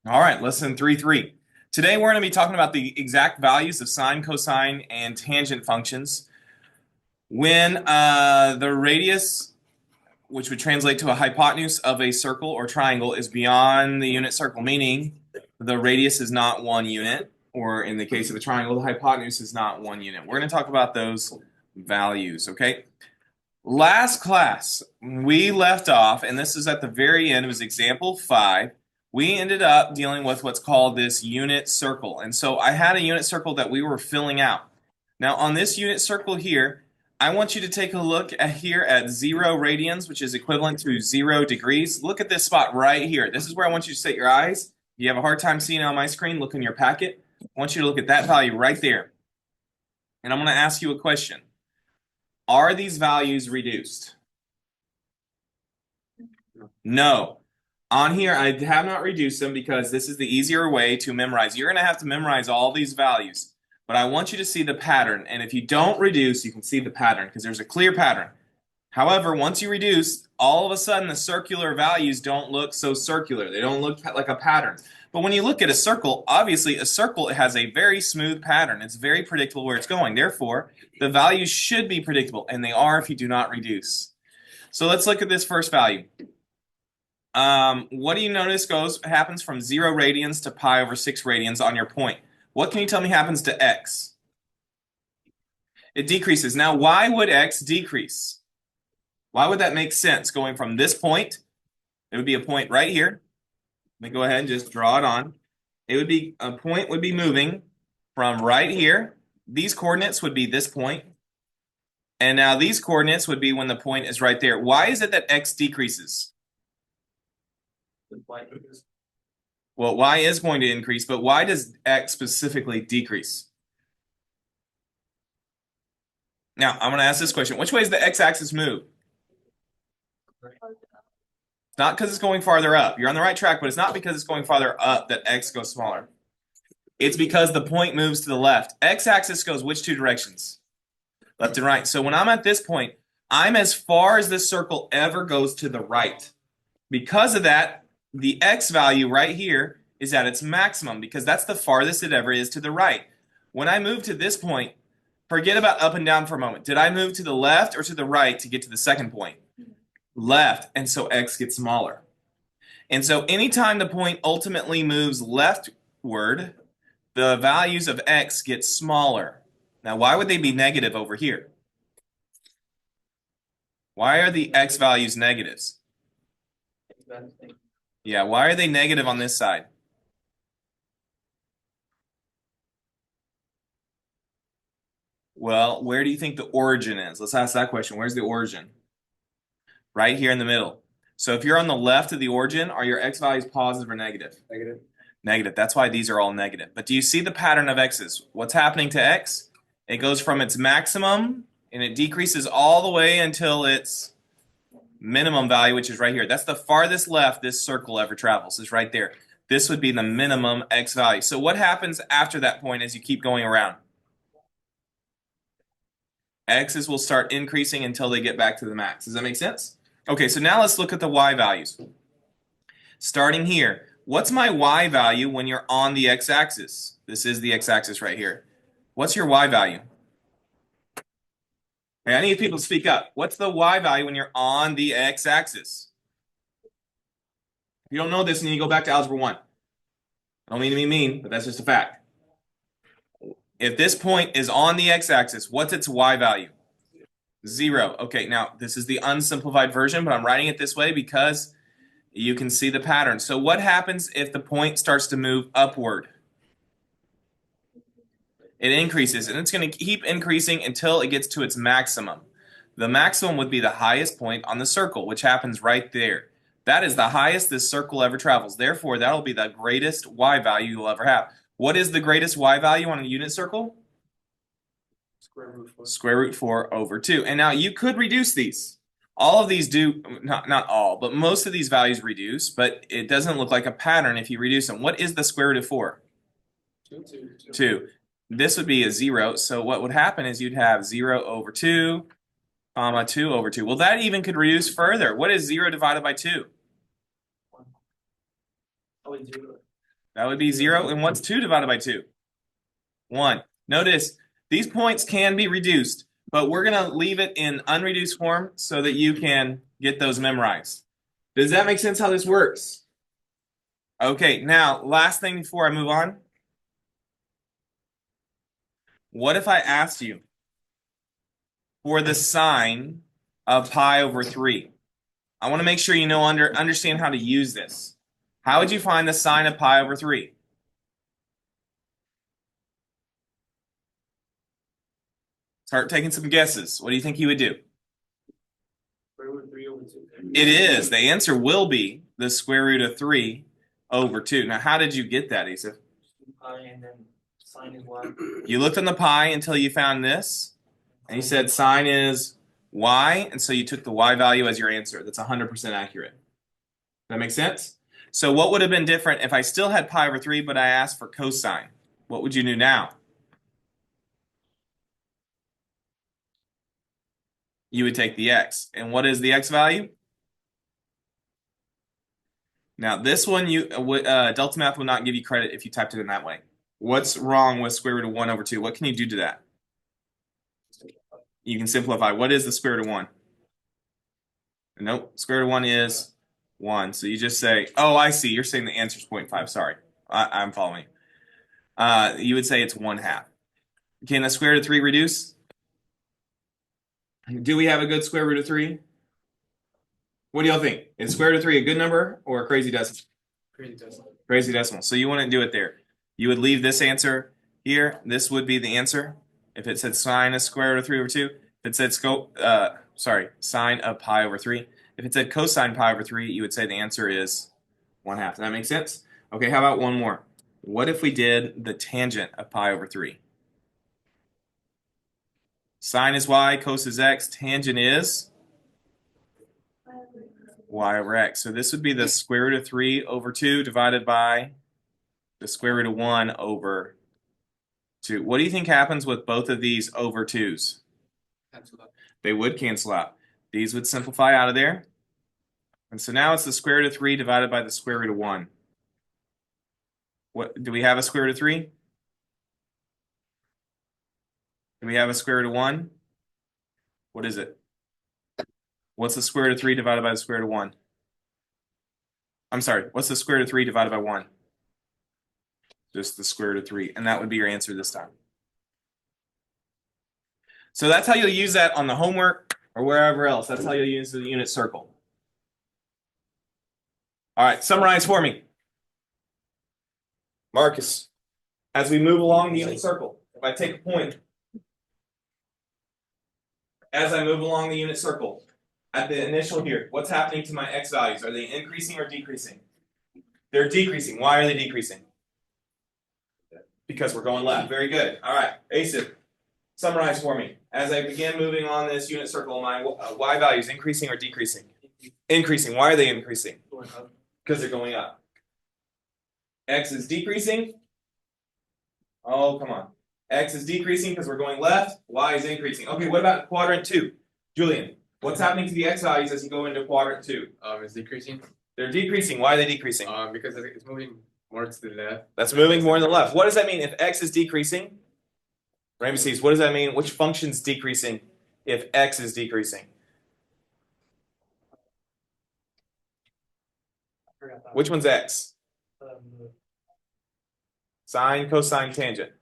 All right, lesson 3.3. Today we're going to be talking about the exact values of sine, cosine, and tangent functions when the radius, which would translate to a hypotenuse of a circle or triangle, is beyond the unit circle, meaning the radius is not 1 unit, or in the case of a triangle, the hypotenuse is not 1 unit. We're going to talk about those values, okay? Last class, we left off, and this is at the very end, it was example 5. We ended up dealing with what's called this unit circle. And so I had a unit circle that we were filling out. Now on this unit circle here, I want you to take a look at here at 0 radians, which is equivalent to 0 degrees. Look at this spot right here. This is where I want you to set your eyes. If you have a hard time seeing it on my screen, look in your packet. I want you to look at that value right there. And I'm going to ask you a question. Are these values reduced? No. On here, I have not reduced them because this is the easier way to memorize. You're going to have to memorize all these values, but I want you to see the pattern. And if you don't reduce, you can see the pattern because there's a clear pattern. However, once you reduce, all of a sudden the circular values don't look so circular. They don't look like a pattern. But when you look at a circle, obviously a circle has a very smooth pattern. It's very predictable where it's going. Therefore, the values should be predictable, and they are if you do not reduce. So let's look at this first value. What do you notice happens from 0 radians to pi over 6 radians on your point? What can you tell me happens to x? It decreases. Now, why would x decrease? Why would that make sense? Going from this point, it would be a point right here. Let me go ahead and just draw it on. It would be, a point would be moving from right here. These coordinates would be this point. And now these coordinates would be when the point is right there. Why is it that x decreases? Well, y is going to increase, but why does x specifically decrease? Now, I'm going to ask this question. Which way does the x-axis move? It's not because it's going farther up. You're on the right track, but it's not because it's going farther up that x goes smaller. It's because the point moves to the left. X-axis goes which two directions? Left and right. So when I'm at this point, I'm as far as this circle ever goes to the right. Because of that, the x value right here is at its maximum because that's the farthest it ever is to the right. When I move to this point, forget about up and down for a moment. Did I move to the left or to the right to get to the second point? Left, and so x gets smaller. And so anytime the point ultimately moves leftward, the values of x get smaller. Now, why would they be negative over here? Why are the x values negatives? Yeah, why are they negative on this side? Well, where do you think the origin is? Let's ask that question. Where's the origin? Right here in the middle. So if you're on the left of the origin, are your x values positive or negative? Negative. Negative. That's why these are all negative. But do you see the pattern of x's? What's happening to x? It goes from its maximum and it decreases all the way until its minimum value, which is right here. That's the farthest left this circle ever travels, is right there. This would be the minimum x value. So what happens after that point as you keep going around? X's will start increasing until they get back to the max. Does that make sense? Okay, so now let's look at the y values. Starting here, what's my y value when you're on the x-axis? This is the x-axis right here. What's your y value? Okay, I need people to speak up. What's the y value when you're on the x-axis? If you don't know this, then you go back to Algebra 1. I don't mean to be mean, but that's just a fact. If this point is on the x-axis, what's its y value? 0. Okay, now this is the unsimplified version, but I'm writing it this way because you can see the pattern. So what happens if the point starts to move upward? It increases, and it's going to keep increasing until it gets to its maximum. The maximum would be the highest point on the circle, which happens right there. That is the highest this circle ever travels. Therefore, that'll be the greatest y value you'll ever have. What is the greatest y value on a unit circle? Square root 4 over 2. And now you could reduce these. All of these do, not all, but most of these values reduce, but it doesn't look like a pattern if you reduce them. What is the square root of 4? 2. This would be a 0, so what would happen is you'd have 0 over 2, comma 2 over 2. Well, that even could reduce further. What is 0 divided by 2? That would be 0. And what's 2 divided by 2? 1. Notice these points can be reduced, but we're going to leave it in unreduced form so that you can get those memorized. Does that make sense how this works? Okay, now, last thing before I move on. What if I asked you for the sine of pi over 3? I want to make sure you know understand how to use this. How would you find the sine of pi over 3? Start taking some guesses. What do you think you would do? It is. The answer will be the square root of 3 over 2. Now, how did you get that, Isa? Pi and then sine is 1. You looked on the pi until you found this, and you said sine is y, and so you took the y value as your answer. That's 100% accurate. That makes sense? So what would have been different if I still had pi over 3, but I asked for cosine? What would you do now? You would take the x. And what is the x value? Now, this one, Delta Math will not give you credit if you typed it in that way. What's wrong with square root of 1 over 2? What can you do to that? You can simplify. What is the square root of 1? Nope. Square root of 1 is 1. So you just say, oh, I see. You're saying the answer is 0.5. Sorry. I'm following. You would say it's 1/2. Can the square root of 3 reduce? Do we have a good square root of 3? What do y'all think? Is square root of 3 a good number or a crazy decimal? Crazy decimal. Crazy decimal. So you wouldn't do it there. You would leave this answer here. This would be the answer. If it said sine of square root of 3 over 2. If it said sine of pi over 3. If it said cosine pi over 3, you would say the answer is 1/2. Does that make sense? Okay, how about one more? What if we did the tangent of pi over 3? Sine is y, cos is x, tangent is y over x. So this would be the square root of 3 over 2 divided by the square root of 1 over 2. What do you think happens with both of these over 2's? Cancel out. They would cancel out. These would simplify out of there. And so now it's the square root of 3 divided by the square root of 1. What do we have a square root of 3? Do we have a square root of 1? What is it? What's the square root of 3 divided by the square root of 1? I'm sorry, what's the square root of 3 divided by 1? Just the square root of 3. And that would be your answer this time. So that's how you'll use that on the homework or wherever else. That's how you'll use the unit circle. All right, summarize for me. Marcus, as we move along the unit circle, if I take a point, as I move along the unit circle, at the initial here, what's happening to my x values? Are they increasing or decreasing? They're decreasing. Why are they decreasing? Because we're going left. Very good. All right, Asif, summarize for me. As I begin moving on this unit circle, my y values increasing or decreasing? Increasing. Why are they increasing? Because they're going up. X is decreasing. Oh, come on. X is decreasing because we're going left. Y is increasing. Okay, what about quadrant 2? Julian, what's happening to the x values as you go into quadrant 2? It's decreasing. They're decreasing. Why are they decreasing? Because it's moving more to the left. That's moving more to the left. What does that mean if x is decreasing? Ramesses, what does that mean? Which function's decreasing if x is decreasing? Which one's x? Sine, cosine, tangent.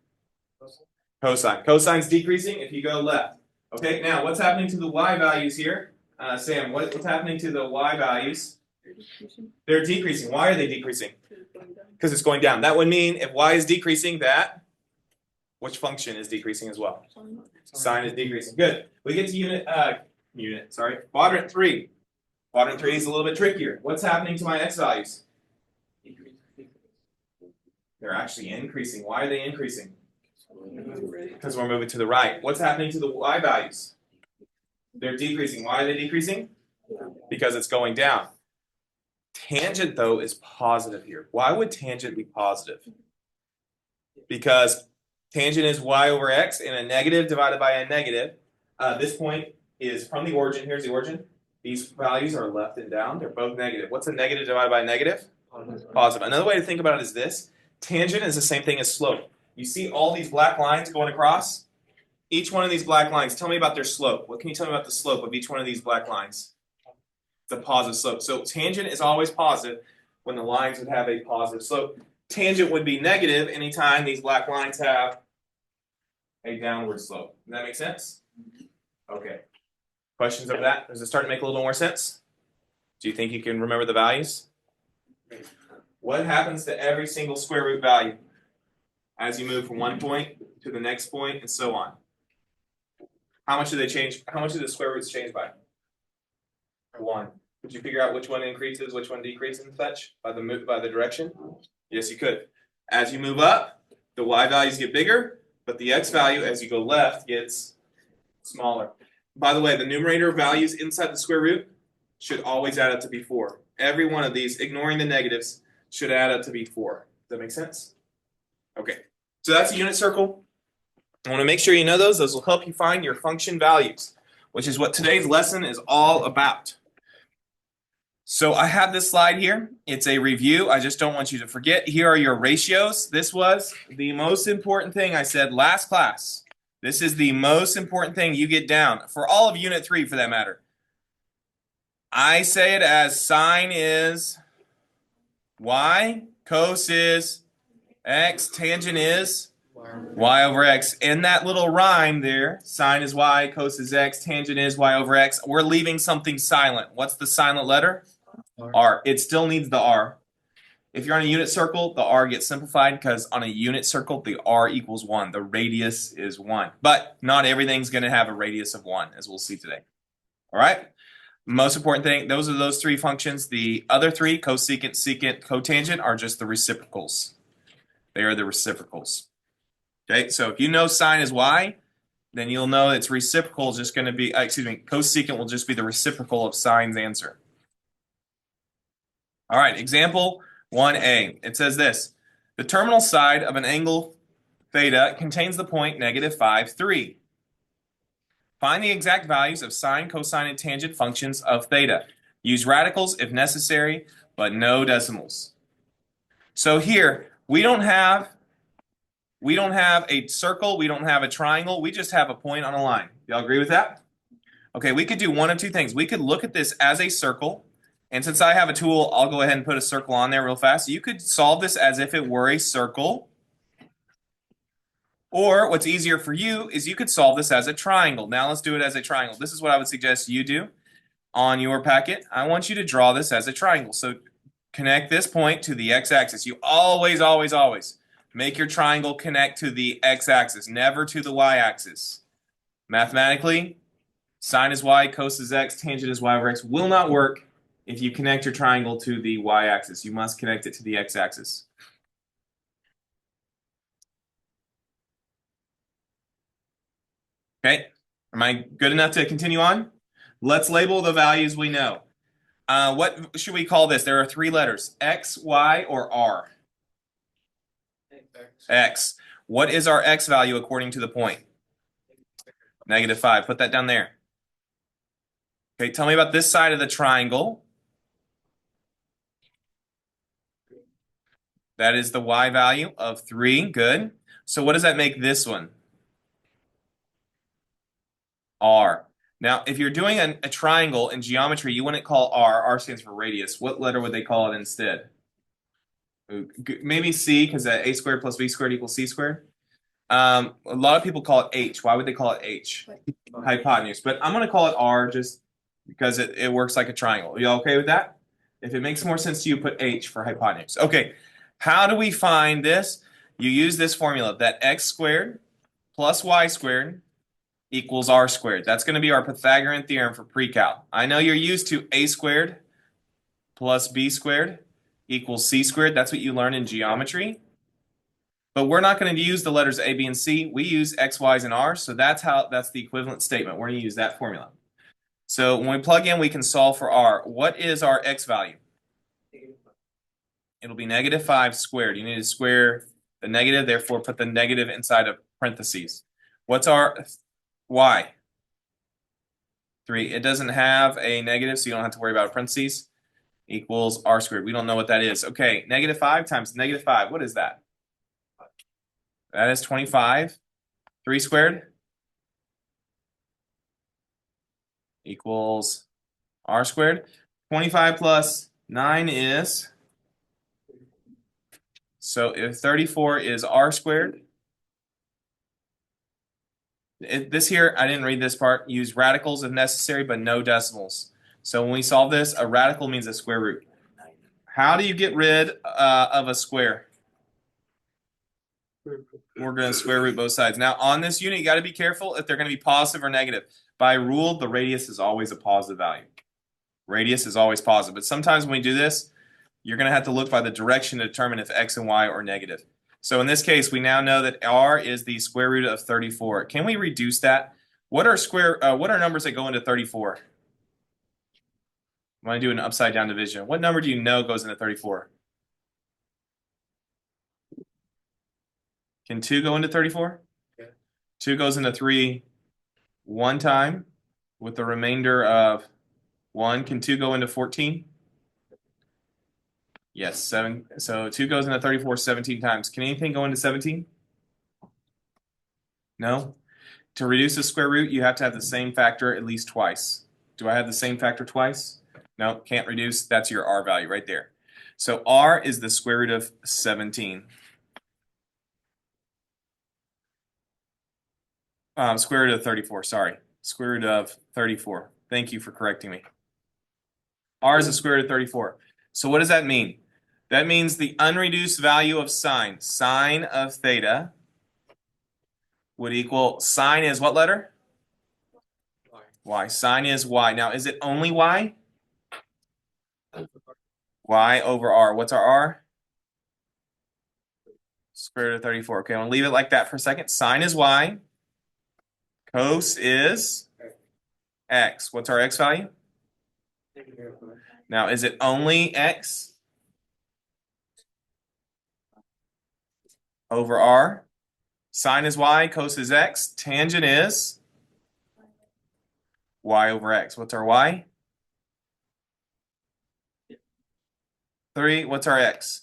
Cosine. Cosine's decreasing if you go left. Okay, now what's happening to the y values here? Sam, what's happening to the y values? They're decreasing. Why are they decreasing? Because it's going down. That would mean if y is decreasing, that which function is decreasing as well? Sine is decreasing. Good. We get to quadrant 3. Quadrant 3 is a little bit trickier. What's happening to my x values? They're actually increasing. Why are they increasing? Because we're moving to the right. What's happening to the y values? They're decreasing. Why are they decreasing? Because it's going down. Tangent, though, is positive here. Why would tangent be positive? Because tangent is y over x, and a negative divided by a negative. This point is from the origin. Here's the origin. These values are left and down. They're both negative. What's a negative divided by a negative? Positive. Another way to think about it is this. Tangent is the same thing as slope. You see all these black lines going across? Each one of these black lines, tell me about their slope. What can you tell me about the slope of each one of these black lines? It's a positive slope. So tangent is always positive when the lines would have a positive slope. Tangent would be negative anytime these black lines have a downward slope. Does that make sense? Okay. Questions of that? Does it start to make a little more sense? Do you think you can remember the values? What happens to every single square root value as you move from one point to the next point and so on? How much do they change? How much do the square roots change by? 1. Could you figure out which one increases, which one decreases and such by the direction? Yes, you could. As you move up, the y values get bigger, but the x value as you go left gets smaller. By the way, the numerator values inside the square root should always add up to be 4. Every one of these, ignoring the negatives, should add up to be 4. Does that make sense? Okay, so that's a unit circle. I want to make sure you know those. Those will help you find your function values, which is what today's lesson is all about. So I have this slide here. It's a review. I just don't want you to forget. Here are your ratios. This was the most important thing I said last class. This is the most important thing you get down for all of Unit 3 for that matter. I say it as sine is y, cos is x, tangent is y over x. In that little rhyme there, sine is y, cos is x, tangent is y over x. We're leaving something silent. What's the silent letter? R. It still needs the R. If you're on a unit circle, the R gets simplified because on a unit circle, the R equals 1. The radius is 1. But not everything's going to have a radius of 1, as we'll see today. All right? Most important thing, those are those 3 functions. The other 3, cosecant, secant, cotangent, are just the reciprocals. They are the reciprocals. Okay, so if you know sine is y, then you'll know its reciprocal is just going to be, cosecant will just be the reciprocal of sine's answer. All right, example 1a. It says this. The terminal side of an angle theta contains the point -5, 3. Find the exact values of sine, cosine, and tangent functions of theta. Use radicals if necessary, but no decimals. So here, we don't have a circle, we don't have a triangle, we just have a point on a line. Y'all agree with that? Okay, we could do one of 2 things. We could look at this as a circle, and since I have a tool, I'll go ahead and put a circle on there real fast. You could solve this as if it were a circle. Or what's easier for you is you could solve this as a triangle. Now let's do it as a triangle. This is what I would suggest you do on your packet. I want you to draw this as a triangle. So connect this point to the x-axis. You always, always, always make your triangle connect to the x-axis, never to the y-axis. Mathematically, sine is y, cos is x, tangent is y over x will not work if you connect your triangle to the y-axis. You must connect it to the x-axis. Okay, am I good enough to continue on? Let's label the values we know. What should we call this? There are 3 letters, X, Y, or R? X. What is our X value according to the point? -5. Put that down there. Okay, tell me about this side of the triangle. That is the Y value of 3. Good. So what does that make this one? R. Now, if you're doing a triangle in geometry, you wouldn't call R. R stands for radius. What letter would they call it instead? Maybe C, because a squared plus b squared equals c squared. A lot of people call it H. Why would they call it H? Hypotenuse. But I'm going to call it R just because it works like a triangle. Are you okay with that? If it makes more sense to you, put H for hypotenuse. Okay, how do we find this? You use this formula that x squared plus y squared equals r squared. That's going to be our Pythagorean theorem for pre-cal. I know you're used to a squared plus b squared equals c squared. That's what you learn in geometry. But we're not going to use the letters a, b, and c. We use x, y's, and r's. So that's the equivalent statement. We're going to use that formula. So when we plug in, we can solve for r. What is our x value? It'll be -5 squared. You need to square the negative, therefore put the negative inside of parentheses. What's our y? 3. It doesn't have a negative, so you don't have to worry about parentheses. Equals r squared. We don't know what that is. Okay, -5 times -5. What is that? That is 25. 3 squared equals r squared. 25 plus 9 is, so if 34 is r squared, this here, I didn't read this part, use radicals if necessary, but no decimals. So when we solve this, a radical means a square root. How do you get rid of a square? We're going to square root both sides. Now, on this unit, you got to be careful if they're going to be positive or negative. By rule, the radius is always a positive value. Radius is always positive. But sometimes when we do this, you're going to have to look by the direction to determine if x and y are negative. So in this case, we now know that r is the square root of 34. Can we reduce that? What are numbers that go into 34? I'm going to do an upside down division. What number do you know goes into 34? Can 2 go into 34? Yeah. 2 goes into 3 one time with the remainder of 1. Can 2 go into 14? Yes, 7. So 2 goes into 34 17 times. Can anything go into 17? No? To reduce a square root, you have to have the same factor at least twice. Do I have the same factor twice? No, can't reduce. That's your r value right there. So r is the square root of 17. Square root of 34, sorry. Square root of 34. Thank you for correcting me. R is the square root of 34. So what does that mean? That means the unreduced value of sine. Sine of theta would equal, sine is what letter? Y. Y. Sine is y. Now, is it only y? Y over r. What's our r? Square root of 34. Okay, I'm going to leave it like that for a second. Sine is y. Cos is x. What's our x value? Now, is it only x over r? Sine is y, cos is x. Tangent is y over x. What's our y? 3. What's our x?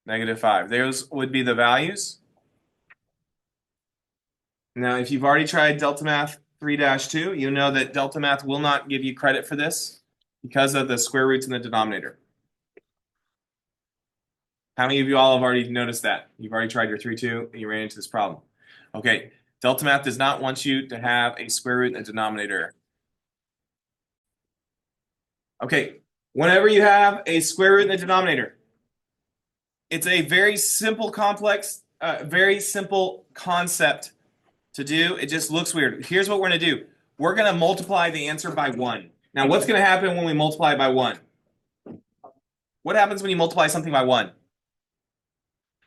-5. Those would be the values. Now, if you've already tried Delta Math 3-2, you know that Delta Math will not give you credit for this because of the square roots in the denominator. How many of you all have already noticed that? You've already tried your 3-2 and you ran into this problem. Okay, Delta Math does not want you to have a square root in the denominator. Okay, whenever you have a square root in the denominator, it's a very simple very simple concept to do. It just looks weird. Here's what we're going to do. We're going to multiply the answer by 1. Now, what's going to happen when we multiply by 1? What happens when you multiply something by 1? It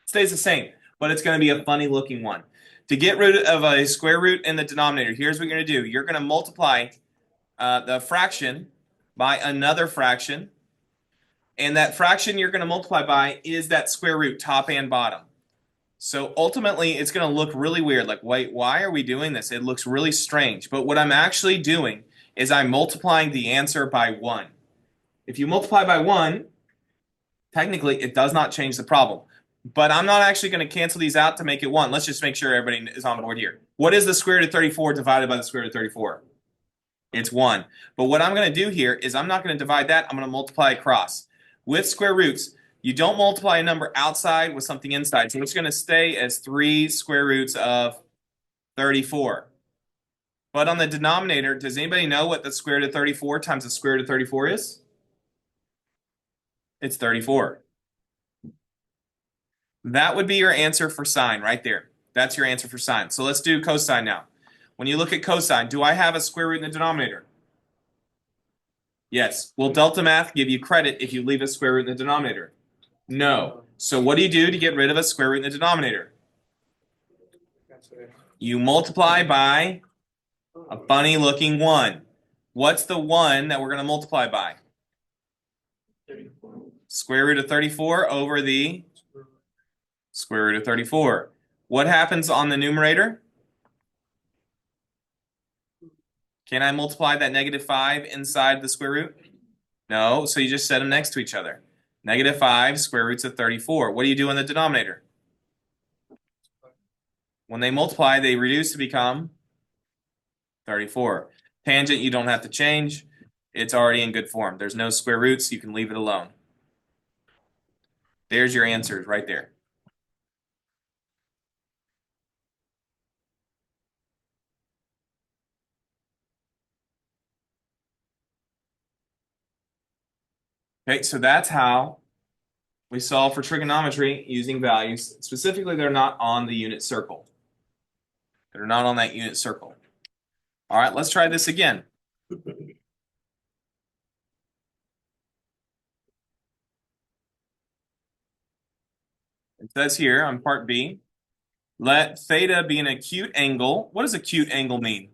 stays the same, but it's going to be a funny looking one. To get rid of a square root in the denominator, here's what you're going to do. You're going to multiply the fraction by another fraction, and that fraction you're going to multiply by is that square root, top and bottom. So ultimately, it's going to look really weird. Like, wait, why are we doing this? It looks really strange. But what I'm actually doing is I'm multiplying the answer by 1. If you multiply by 1, technically, it does not change the problem. But I'm not actually going to cancel these out to make it 1. Let's just make sure everybody is on board here. What is the square root of 34 divided by the square root of 34? It's 1. But what I'm going to do here is I'm not going to divide that. I'm going to multiply across. With square roots, you don't multiply a number outside with something inside. So it's going to stay as 3 square roots of 34. But on the denominator, does anybody know what the square root of 34 times the square root of 34 is? It's 34. That would be your answer for sine right there. That's your answer for sine. So let's do cosine now. When you look at cosine, do I have a square root in the denominator? Yes. Will Delta Math give you credit if you leave a square root in the denominator? No. So what do you do to get rid of a square root in the denominator? You multiply by a funny looking 1. What's the 1 that we're going to multiply by? 34. Square root of 34 over the square root of 34. What happens on the numerator? Can I multiply that -5 inside the square root? No, so you just set them next to each other. -5 square roots of 34. What do you do in the denominator? When they multiply, they reduce to become 34. Tangent, you don't have to change. It's already in good form. There's no square roots. You can leave it alone. There's your answers right there. Okay, so that's how we solve for trigonometry using values. Specifically, they're not on the unit circle. They're not on that unit circle. All right, let's try this again. It says here on part B, let theta be an acute angle. What does acute angle mean?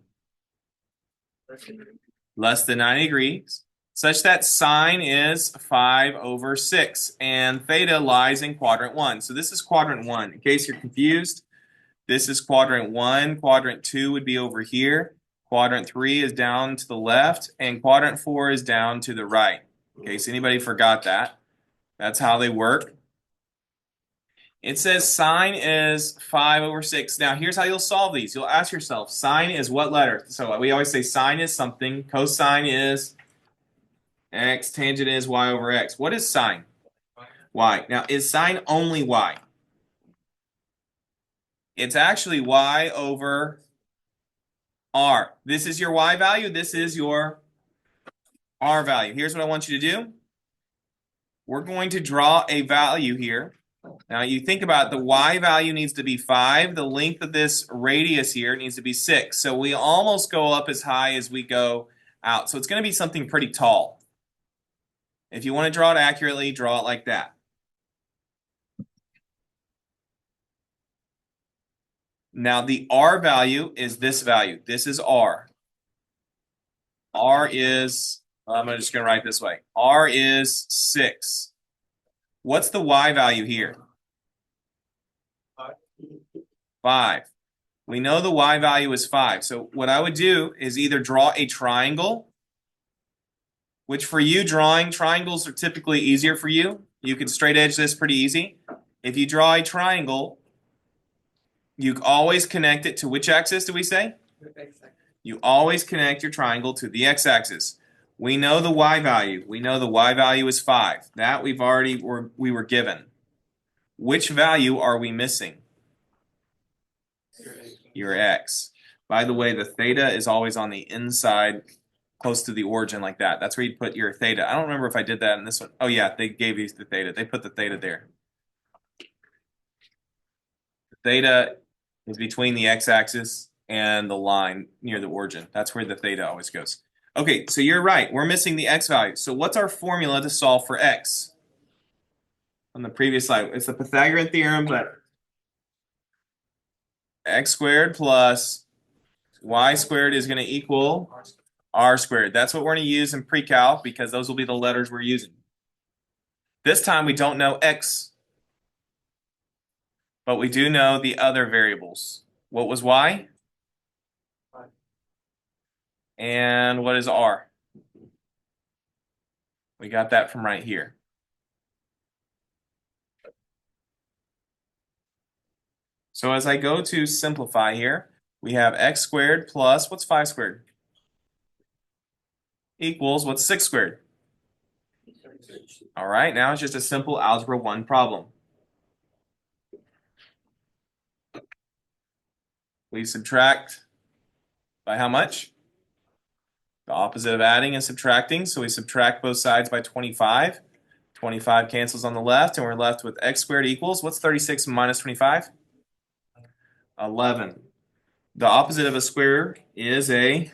Less than 90 degrees, such that sine is 5/6, and theta lies in quadrant 1. So this is quadrant 1. In case you're confused, this is quadrant 1. Quadrant 2 would be over here. Quadrant 3 is down to the left, and quadrant 4 is down to the right. In case anybody forgot that. That's how they work. It says sine is 5/6. Now, here's how you'll solve these. You'll ask yourself, sine is what letter? So we always say sine is something, cosine is x, tangent is y/x. What is sine? Y. Now, is sine only y? It's actually y/r. This is your y value. This is your r value. Here's what I want you to do. We're going to draw a value here. Now, you think about it, the y value needs to be 5. The length of this radius here needs to be 6. So we almost go up as high as we go out. So it's going to be something pretty tall. If you want to draw it accurately, draw it like that. Now, the r value is this value. This is r. R is, I'm just going to write this way. R is 6. What's the y value here? 5. We know the y value is 5. So what I would do is either draw a triangle, which for you, drawing triangles are typically easier for you. You can straight edge this pretty easy. If you draw a triangle, you always connect it to which axis do we say? You always connect your triangle to the x-axis. We know the y value. We know the y value is 5. That we were given. Which value are we missing? Your x. By the way, the theta is always on the inside, close to the origin like that. That's where you put your theta. I don't remember if I did that in this one. Oh yeah, they gave you the theta. They put the theta there. The theta is between the x-axis and the line near the origin. That's where the theta always goes. Okay, so you're right. We're missing the x value. So what's our formula to solve for x? On the previous slide, it's the Pythagorean theorem, but x squared plus y squared is going to equal r squared. That's what we're going to use in pre-calc because those will be the letters we're using. This time we don't know x, but we do know the other variables. What was y? And what is r? We got that from right here. So as I go to simplify here, we have x squared plus, what's 5 squared? Equals, what's 6 squared? All right, now it's just a simple algebra 1 problem. We subtract by how much? The opposite of adding is subtracting, so we subtract both sides by 25. 25 cancels on the left, and we're left with x squared equals, what's 36 minus 25? 11. The opposite of a square is a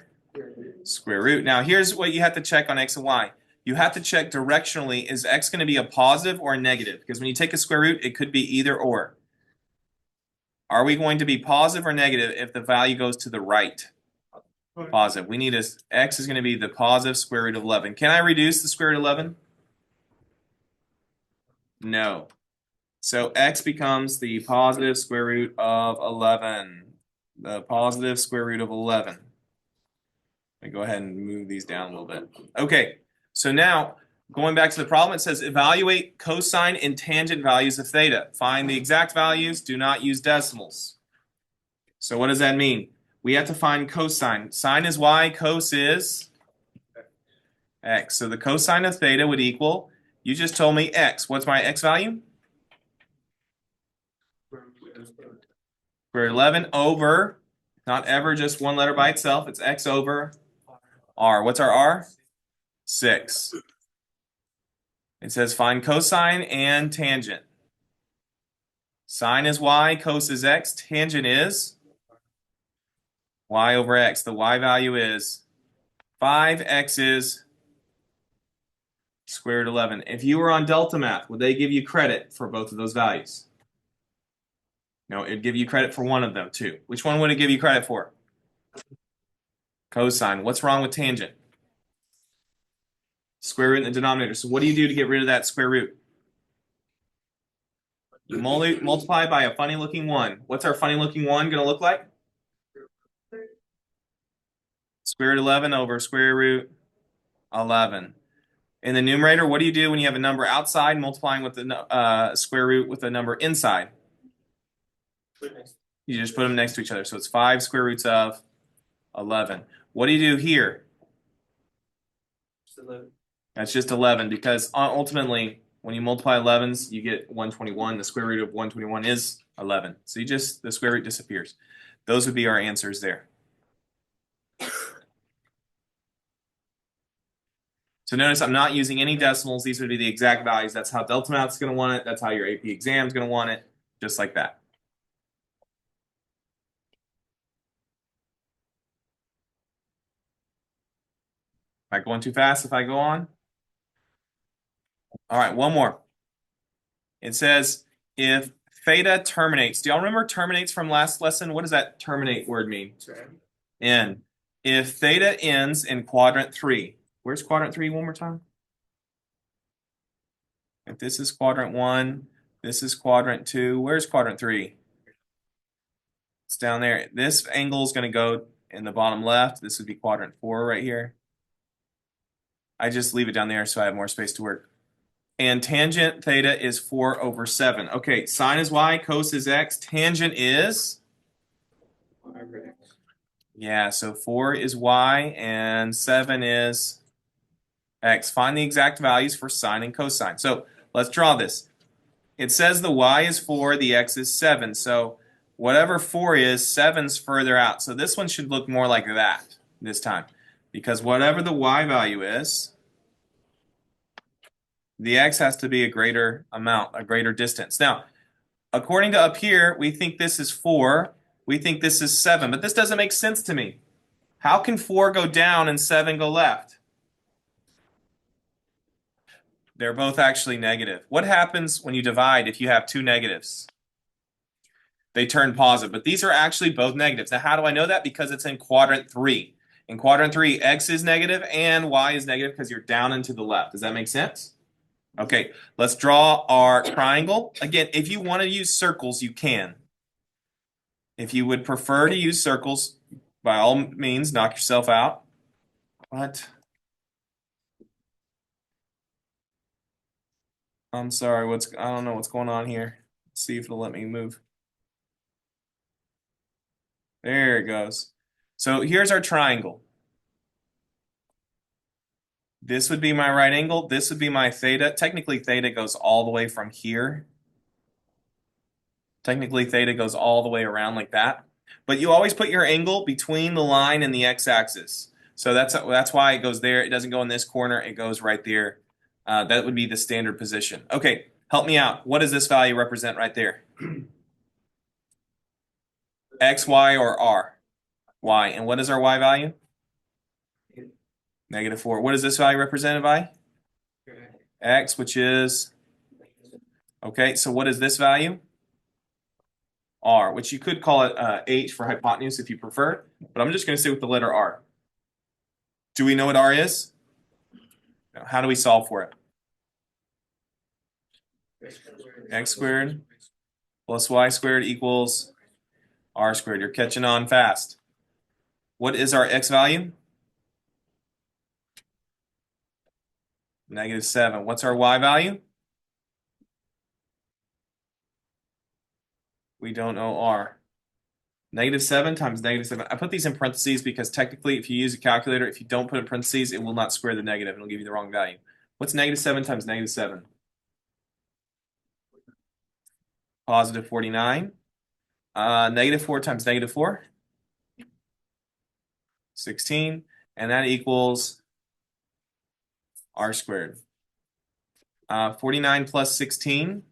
square root. Now, here's what you have to check on x and y. You have to check directionally, is x going to be a positive or a negative? Because when you take a square root, it could be either or. Are we going to be positive or negative if the value goes to the right? Positive. We need x is going to be the positive square root of 11. Can I reduce the square root of 11? No. So x becomes the positive square root of 11. The positive square root of 11. Let me go ahead and move these down a little bit. Okay, so now going back to the problem, it says evaluate cosine and tangent values of theta. Find the exact values. Do not use decimals. So what does that mean? We have to find cosine. Sine is y, cos is x. So the cosine of theta would equal, you just told me x. What's my x value? Square root 11 over, not ever just one letter by itself, it's x over r. What's our r? 6. It says find cosine and tangent. Sine is y, cos is x, tangent is y over x. The y value is 5x is square root 11. If you were on delta math, would they give you credit for both of those values? No, it'd give you credit for one of them too. Which one would it give you credit for? Cosine. What's wrong with tangent? Square root in the denominator. So what do you do to get rid of that square root? You multiply by a funny looking 1. What's our funny looking 1 going to look like? Square root 11 over square root 11. In the numerator, what do you do when you have a number outside multiplying with the square root with a number inside? You just put them next to each other. So it's 5 square roots of 11. What do you do here? That's just 11 because ultimately, when you multiply 11s, you get 121. The square root of 121 is 11. So the square root disappears. Those would be our answers there. So notice I'm not using any decimals. These would be the exact values. That's how Delta Math's going to want it. That's how your AP exam is going to want it. Just like that. Am I going too fast if I go on? All right, one more. It says if theta terminates. Do y'all remember terminates from last lesson? What does that terminate word mean? End. If theta ends in quadrant 3. Where's quadrant 3 one more time? If this is quadrant 1, this is quadrant 2. Where's quadrant 3? It's down there. This angle is going to go in the bottom left. This would be quadrant 4 right here. I just leave it down there so I have more space to work. And tangent theta is 4 over 7. Okay, sine is y, cos is x. Tangent is? Yeah, so 4 is y and 7 is x. Find the exact values for sine and cosine. So let's draw this. It says the y is 4, the x is 7. So whatever 4 is, 7's further out. So this one should look more like that this time. Because whatever the y value is, the x has to be a greater amount, a greater distance. Now, according to up here, we think this is 4. We think this is 7. But this doesn't make sense to me. How can 4 go down and 7 go left? They're both actually negative. What happens when you divide if you have two negatives? They turn positive, but these are actually both negatives. Now, how do I know that? Because it's in quadrant 3. In quadrant 3, x is negative and y is negative because you're down and to the left. Does that make sense? Okay, let's draw our triangle. Again, if you want to use circles, you can. If you would prefer to use circles, by all means, knock yourself out. What? I'm sorry, I don't know what's going on here. Let's see if it'll let me move. There it goes. So here's our triangle. This would be my right angle. This would be my theta. Technically, theta goes all the way from here. Technically, theta goes all the way around like that. But you always put your angle between the line and the x-axis. So that's why it goes there. It doesn't go in this corner. It goes right there. That would be the standard position. Okay, help me out. What does this value represent right there? X, y, or r? Y. And what is our y value? -4. What is this value represented by? X, which is, okay, so what is this value? R, which you could call it H for hypotenuse if you prefer, but I'm just going to stay with the letter R. Do we know what R is? No. How do we solve for it? X squared plus y squared equals R squared. You're catching on fast. What is our X value? -7. What's our Y value? We don't know R. -7 times -7. I put these in parentheses because technically if you use a calculator, if you don't put in parentheses, it will not square the negative. It'll give you the wrong value. What's -7 times -7? Positive 49. -4 times -4? 16. And that equals r squared. 49 plus 16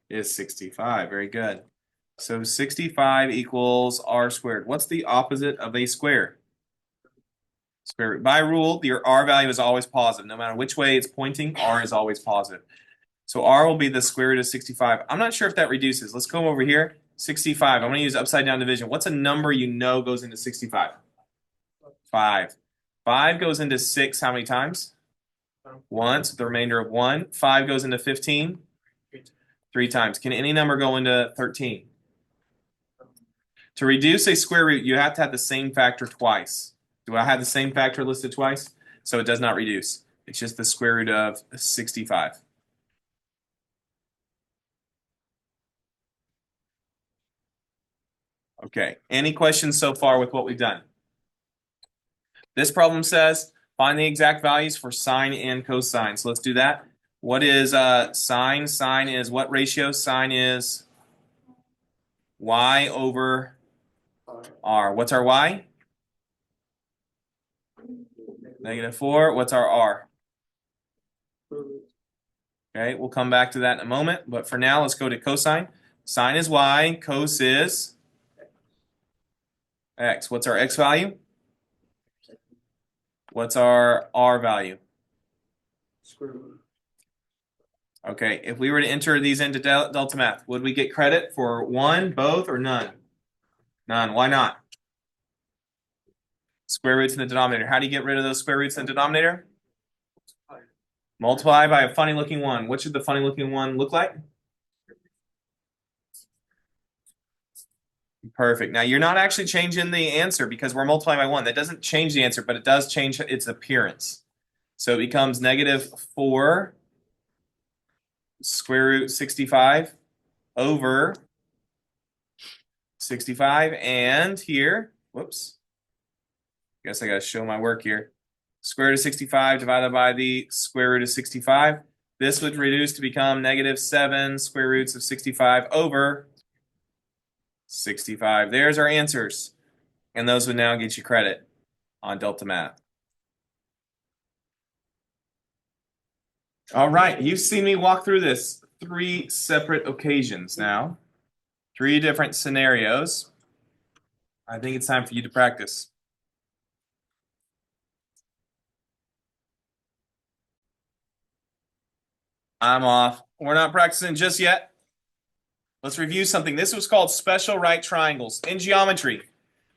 is 65. Very good. So 65 equals r squared. What's the opposite of a square? Square root. By rule, your r value is always positive. No matter which way it's pointing, r is always positive. So r will be the square root of 65. I'm not sure if that reduces. Let's go over here. 65. I'm going to use upside down division. What's a number you know goes into 65? 5. 5 goes into 6 how many times? Once, the remainder of 1. 5 goes into 15? 3 times. Can any number go into 13? To reduce a square root, you have to have the same factor twice. Do I have the same factor listed twice? So it does not reduce. It's just the square root of 65. Okay, any questions so far with what we've done? This problem says find the exact values for sine and cosine. So let's do that. What is sine? Sine is what ratio? Sine is y over r. What's our y? -4. What's our r? Okay, we'll come back to that in a moment. But for now, let's go to cosine. Sine is y. Cos is x. What's our x value? What's our r value? Square root. Okay, if we were to enter these into delta math, would we get credit for one, both, or none? None. Why not? Square roots in the denominator. How do you get rid of those square roots in the denominator? Multiply by a funny looking one. What should the funny looking one look like? Perfect. Now you're not actually changing the answer because we're multiplying by 1. That doesn't change the answer, but it does change its appearance. So it becomes -4 square root 65 over 65. And here, whoops, guess I got to show my work here. Square root of 65 divided by the square root of 65. This would reduce to become -7 square roots of 65 over 65. There's our answers. And those would now get you credit on Delta Math. All right, you've seen me walk through this 3 separate occasions now. 3 different scenarios. I think it's time for you to practice. I'm off. We're not practicing just yet. Let's review something. This was called special right triangles. In geometry,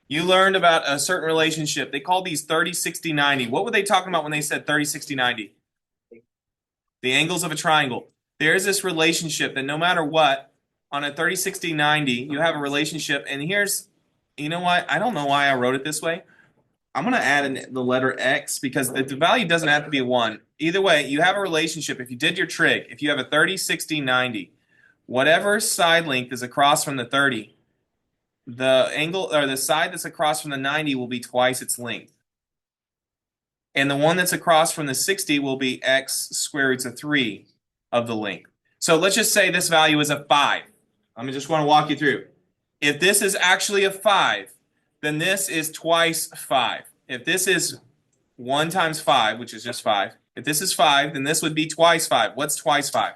you learned about a certain relationship. They called these 30, 60, 90. What were they talking about when they said 30, 60, 90? The angles of a triangle. There's this relationship that no matter what, on a 30, 60, 90, you have a relationship. And here's, you know what? I don't know why I wrote it this way. I'm going to add the letter x because the value doesn't have to be a 1. Either way, you have a relationship. If you did your trig, if you have a 30, 60, 90, whatever side length is across from the 30, the angle or the side that's across from the 90 will be twice its length. And the one that's across from the 60 will be x square roots of 3 of the length. So let's just say this value is a 5. I just want to walk you through. If this is actually a 5, then this is twice 5. If this is 1 times 5, which is just 5, if this is 5, then this would be twice 5. What's twice 5?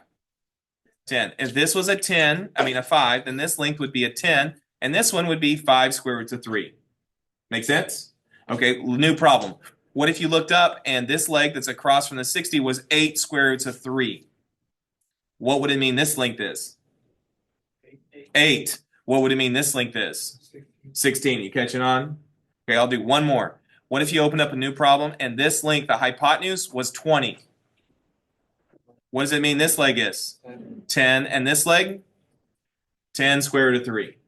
10. If this was a 5, then this length would be a 10, and this one would be 5 square roots of 3. Make sense? Okay, new problem. What if you looked up and this leg that's across from the 60 was 8 square roots of 3? What would it mean this length is? 8. What would it mean this length is? 16. You catching on? Okay, I'll do one more. What if you open up a new problem and this length, the hypotenuse, was 20? What does it mean this leg is? 10. And this leg? 10 square root of 3.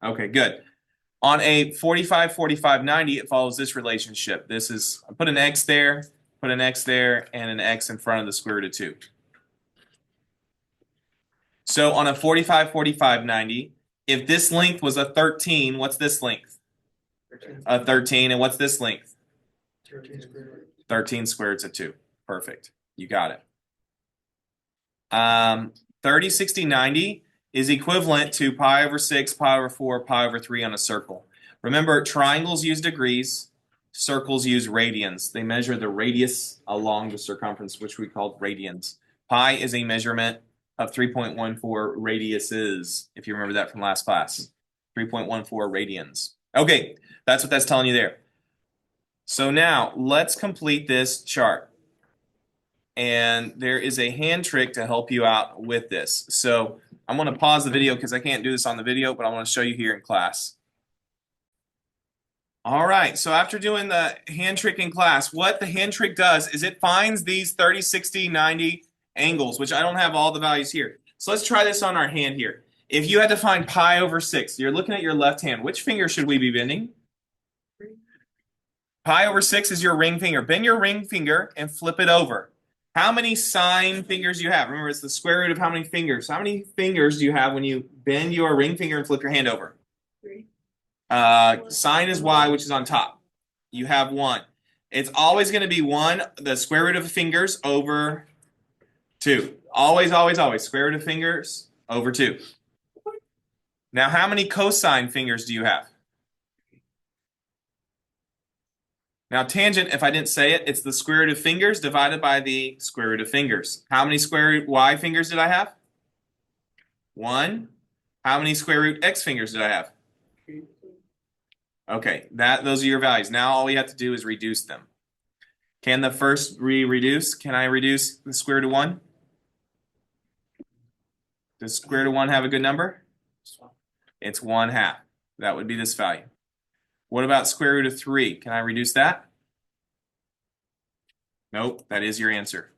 Okay, good. On a 45, 45, 90, it follows this relationship. This is, I put an x there, put an x there, and an x in front of the square root of 2. So on a 45, 45, 90, If this length was a 13, what's this length? 13. A 13, and what's this length? 13 square root. 13 squared is a 2. Perfect. You got it. 30, 60, 90 is equivalent to pi over 6, pi over 4, pi over 3 on a circle. Remember, triangles use degrees, circles use radians. They measure the radius along the circumference, which we call radians. Pi is a measurement of 3.14 radiuses, if you remember that from last class. 3.14 radians. Okay, that's what that's telling you there. So now, let's complete this chart. And there is a hand trick to help you out with this. So I'm going to pause the video because I can't do this on the video, but I want to show you here in class. All right, so after doing the hand trick in class, what the hand trick does is it finds these 30, 60, 90 angles, which I don't have all the values here. So let's try this on our hand here. If you had to find pi over 6, you're looking at your left hand. Which finger should we be bending? Pi over 6 is your ring finger. Bend your ring finger and flip it over. How many sine fingers do you have? Remember, it's the square root of how many fingers. How many fingers do you have when you bend your ring finger and flip your hand over? 3. Sine is y, which is on top. You have 1. It's always going to be 1, the square root of fingers over 2. Always, always, always. Square root of fingers over 2. Now, how many cosine fingers do you have? Now, tangent, if I didn't say it, it's the square root of fingers divided by the square root of fingers. How many square root y fingers did I have? 1. How many square root x fingers did I have? 3. Okay, those are your values. Now all we have to do is reduce them. Can the first reduce? Can I reduce the square root of 1? Does square root of 1 have a good number? It's 1/2. That would be this value. What about square root of 3? Can I reduce that? Nope, that is your answer.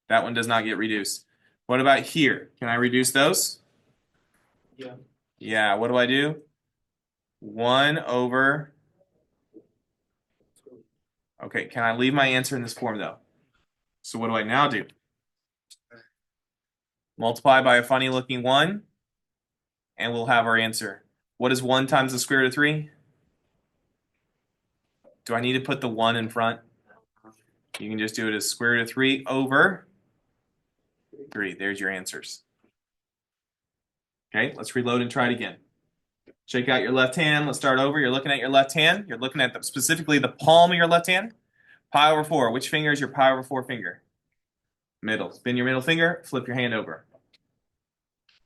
That one does not get reduced. What about here? Can I reduce those? Yeah. Yeah, what do I do? 1 over... Okay, can I leave my answer in this form, though? So what do I now do? Multiply by a funny-looking 1, and we'll have our answer. What is 1 times the square root of 3? Do I need to put the 1 in front? You can just do it as square root of 3 over 3. There's your answers. Okay, let's reload and try it again. Shake out your left hand. Let's start over. You're looking at your left hand. You're looking at specifically the palm of your left hand. Pi over 4. Which finger is your pi over 4 finger? Middle. Bend your middle finger. Flip your hand over.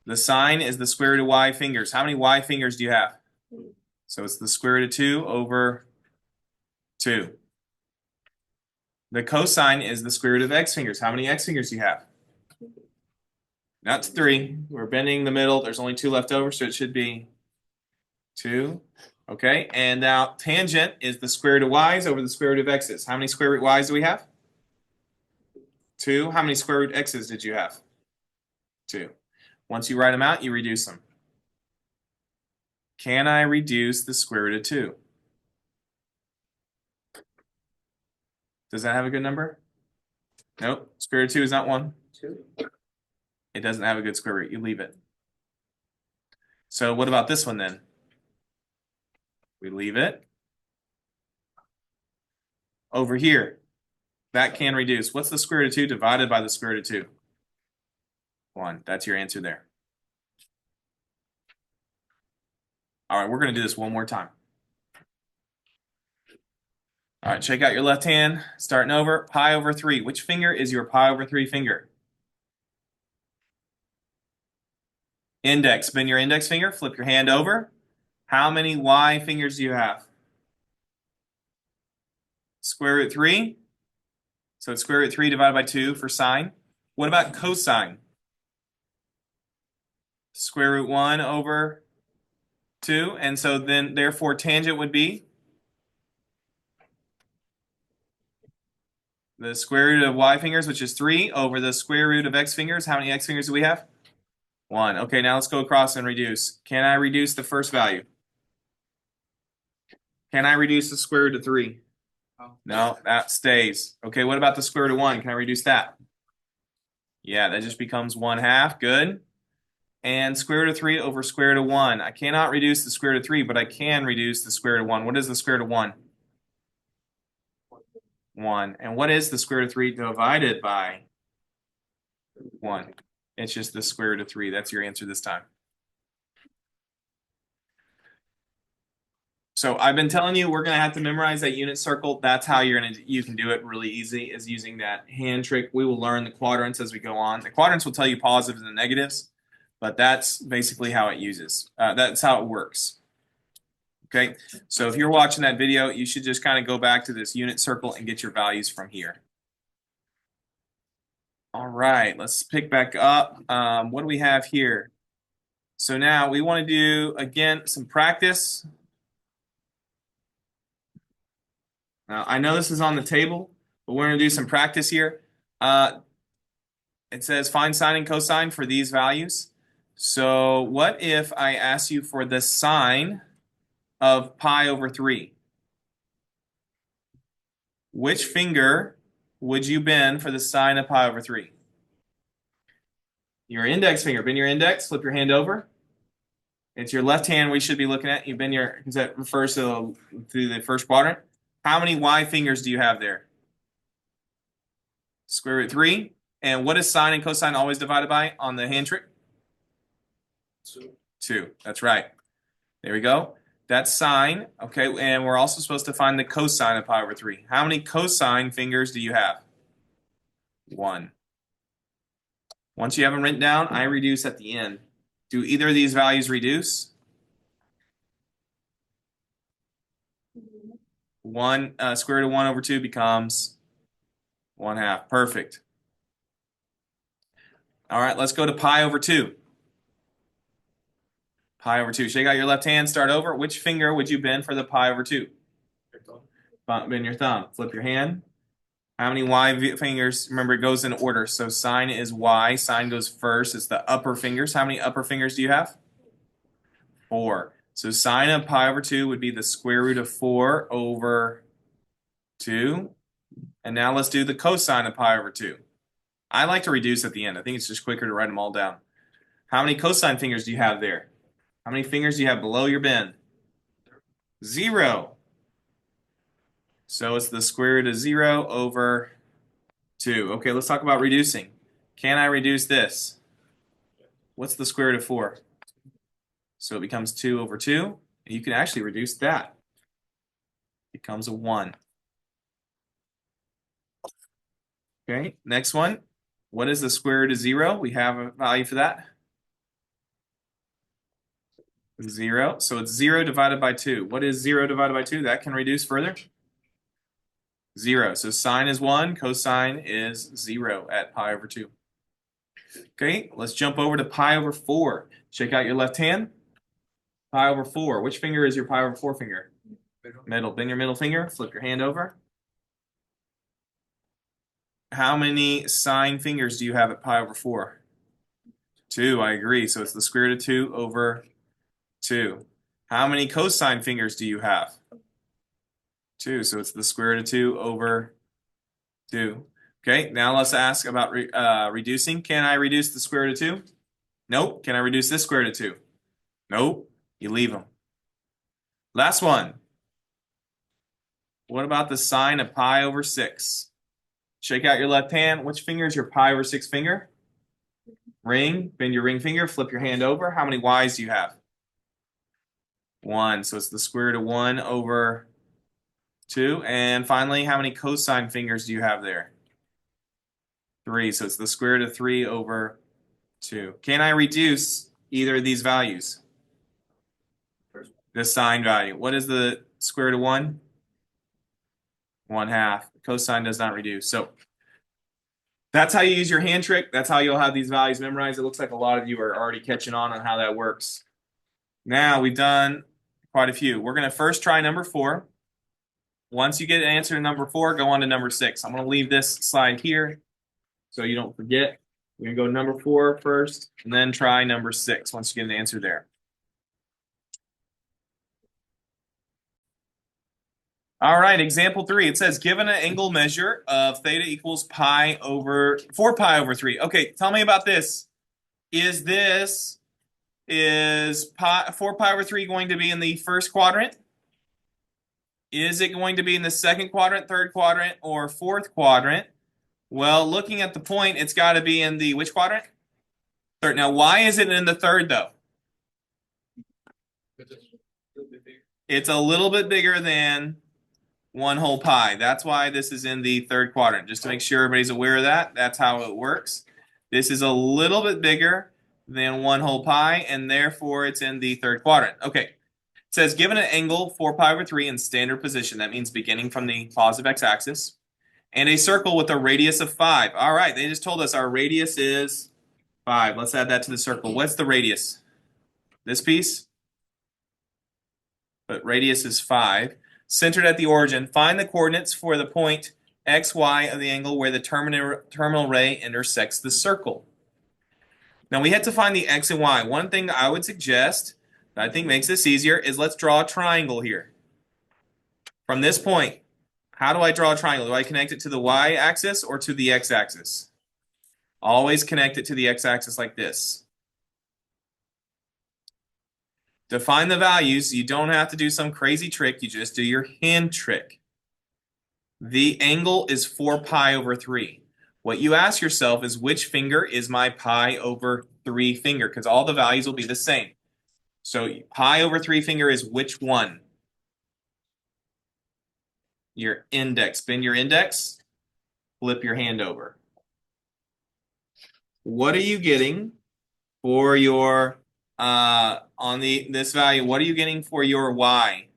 The sine is the square root of y fingers. How many y fingers do you have? So it's the square root of 2 over 2. The cosine is the square root of x fingers. How many x fingers do you have? That's 3. We're bending the middle. There's only 2 left over, so it should be 2. Okay, and now tangent is the square root of y's over the square root of x's. How many square root y's do we have? 2. How many square root x's did you have? 2. Once you write them out, you reduce them. Can I reduce the square root of 2? Does that have a good number? Nope. Square root of 2 is not 1. 2. It doesn't have a good square root. You leave it. So what about this one then? We leave it. Over here, that can reduce. What's the square root of 2 divided by the square root of 2? 1. That's your answer there. All right, we're going to do this one more time. All right, shake out your left hand. Starting over. Pi over 3. Which finger is your pi over 3 finger? Index. Bend your index finger. Flip your hand over. How many y fingers do you have? Square root 3. So it's square root 3 divided by 2 for sine. What about cosine? Square root 1 over 2. And so then, therefore, tangent would be the square root of y fingers, which is 3, over the square root of x fingers. How many x fingers do we have? 1. Okay, now let's go across and reduce. Can I reduce the first value? Can I reduce the square root of 3? No, that stays. Okay, what about the square root of 1? Can I reduce that? Yeah, that just becomes 1/2. Good. and square root of 3 over square root of 1. I cannot reduce the square root of 3, but I can reduce the square root of 1. What is the square root of 1? 1. And what is the square root of 3 divided by 1? It's just the square root of 3. That's your answer this time. So I've been telling you we're going to have to memorize that unit circle. That's how you can do it really easy, is using that hand trick. We will learn the quadrants as we go on. The quadrants will tell you positives and negatives, but that's basically how it uses. That's how it works. Okay, so if you're watching that video, you should just kind of go back to this unit circle and get your values from here. All right, let's pick back up. What do we have here? So now we want to do, again, some practice. Now, I know this is on the table, but we're going to do some practice here. It says find sine and cosine for these values. So what if I ask you for the sine of pi over 3? Which finger would you bend for the sine of pi over 3? Your index finger. Bend your index, flip your hand over. It's your left hand we should be looking at. You bend your, because that refers to the first quadrant. How many y fingers do you have there? Square root 3. And what is sine and cosine always divided by on the hand trick? 2. That's right. There we go. That's sine. Okay, and we're also supposed to find the cosine of pi over 3. How many cosine fingers do you have? 1. Once you have them written down, I reduce at the end. Do either of these values reduce? 1 square root of 1 over 2 becomes 1/2. Perfect. All right, let's go to pi over 2. Pi over 2. Shake out your left hand, start over. Which finger would you bend for the pi over 2? Bend your thumb. Flip your hand. How many y fingers? Remember, it goes in order. So sine is y. Sine goes first. It's the upper fingers. How many upper fingers do you have? 4. So sine of pi over 2 would be the square root of 4 over 2. And now let's do the cosine of pi over 2. I like to reduce at the end. I think it's just quicker to write them all down. How many cosine fingers do you have there? How many fingers do you have below your bend? 0. So it's the square root of 0 over 2. Okay, let's talk about reducing. Can I reduce this? What's the square root of 4? So it becomes 2 over 2. You can actually reduce that. It becomes a 1. Okay, next one. What is the square root of 0? We have a value for that. 0. So it's 0 divided by 2. What is 0 divided by 2? That can reduce further. 0. So sine is 1, cosine is 0 at pi over 2. Okay, let's jump over to pi over 4. Shake out your left hand. Pi over 4. Which finger is your pi over 4 finger? Middle. Bend your middle finger. Flip your hand over. How many sine fingers do you have at pi over 4? 2, I agree. So it's the square root of 2 over 2. How many cosine fingers do you have? 2, so it's the square root of 2 over 2. Okay, now let's ask about reducing. Can I reduce the square root of 2? Nope. Can I reduce this square root of 2? Nope. You leave them. Last one. What about the sine of pi over 6? Shake out your left hand. Which finger is your pi over 6 finger? Ring. Bend your ring finger. Flip your hand over. How many y's do you have? 1. So it's the square root of 1 over 2. And finally, how many cosine fingers do you have there? 3. So it's the square root of 3 over 2. Can I reduce either of these values? The sine value. What is the square root of 1? 1/2. Cosine does not reduce. So that's how you use your hand trick. That's how you'll have these values memorized. It looks like a lot of you are already catching on how that works. Now we've done quite a few. We're going to first try number 4. Once you get an answer to number 4, go on to number 6. I'm going to leave this slide here so you don't forget. We're going to go to number 4 first, and then try number 6 once you get an answer there. All right, example 3. It says, given an angle measure of theta equals 4 pi over 3. Okay, tell me about this. Is this Is 4 pi over 3 going to be in the first quadrant? Is it going to be in the second quadrant, third quadrant, or fourth quadrant? Well, looking at the point, it's got to be in the which quadrant? Third. Now, why is it in the third, though? It's a little bit bigger than 1 whole pi. That's why this is in the third quadrant. Just to make sure everybody's aware of that, that's how it works. This is a little bit bigger than 1 whole pi, and therefore it's in the third quadrant. Okay. It says given an angle 4 pi over 3 in standard position, that means beginning from the positive x-axis, and a circle with a radius of 5. All right, they just told us our radius is 5. Let's add that to the circle. What's the radius? This piece? But radius is 5. Centered at the origin, find the coordinates for the point x, y of the angle where the terminal ray intersects the circle. Now we have to find the x and y. One thing I would suggest that I think makes this easier is let's draw a triangle here. From this point, how do I draw a triangle? Do I connect it to the y-axis or to the x-axis? Always connect it to the x-axis like this. To find the values, you don't have to do some crazy trick. You just do your hand trick. The angle is 4 pi over 3. What you ask yourself is which finger is my pi/3 finger? Because all the values will be the same. So pi/3 finger is which one? Your index. Bend your index. Flip your hand over. What are you getting for your on this value? What are you getting for your y?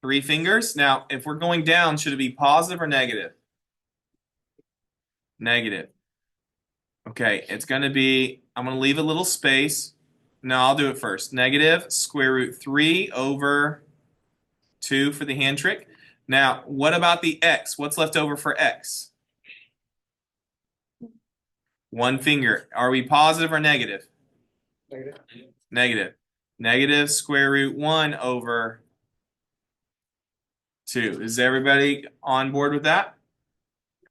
3 fingers. Now, if we're going down, should it be positive or negative? Negative. Okay, it's going to be, I'm going to leave a little space. No, I'll do it first. Negative square root 3 over 2 for the hand trick. Now, what about the x? What's left over for x? 1 finger. Are we positive or negative? Negative. Negative. Negative square root 1 over 2. Is everybody on board with that?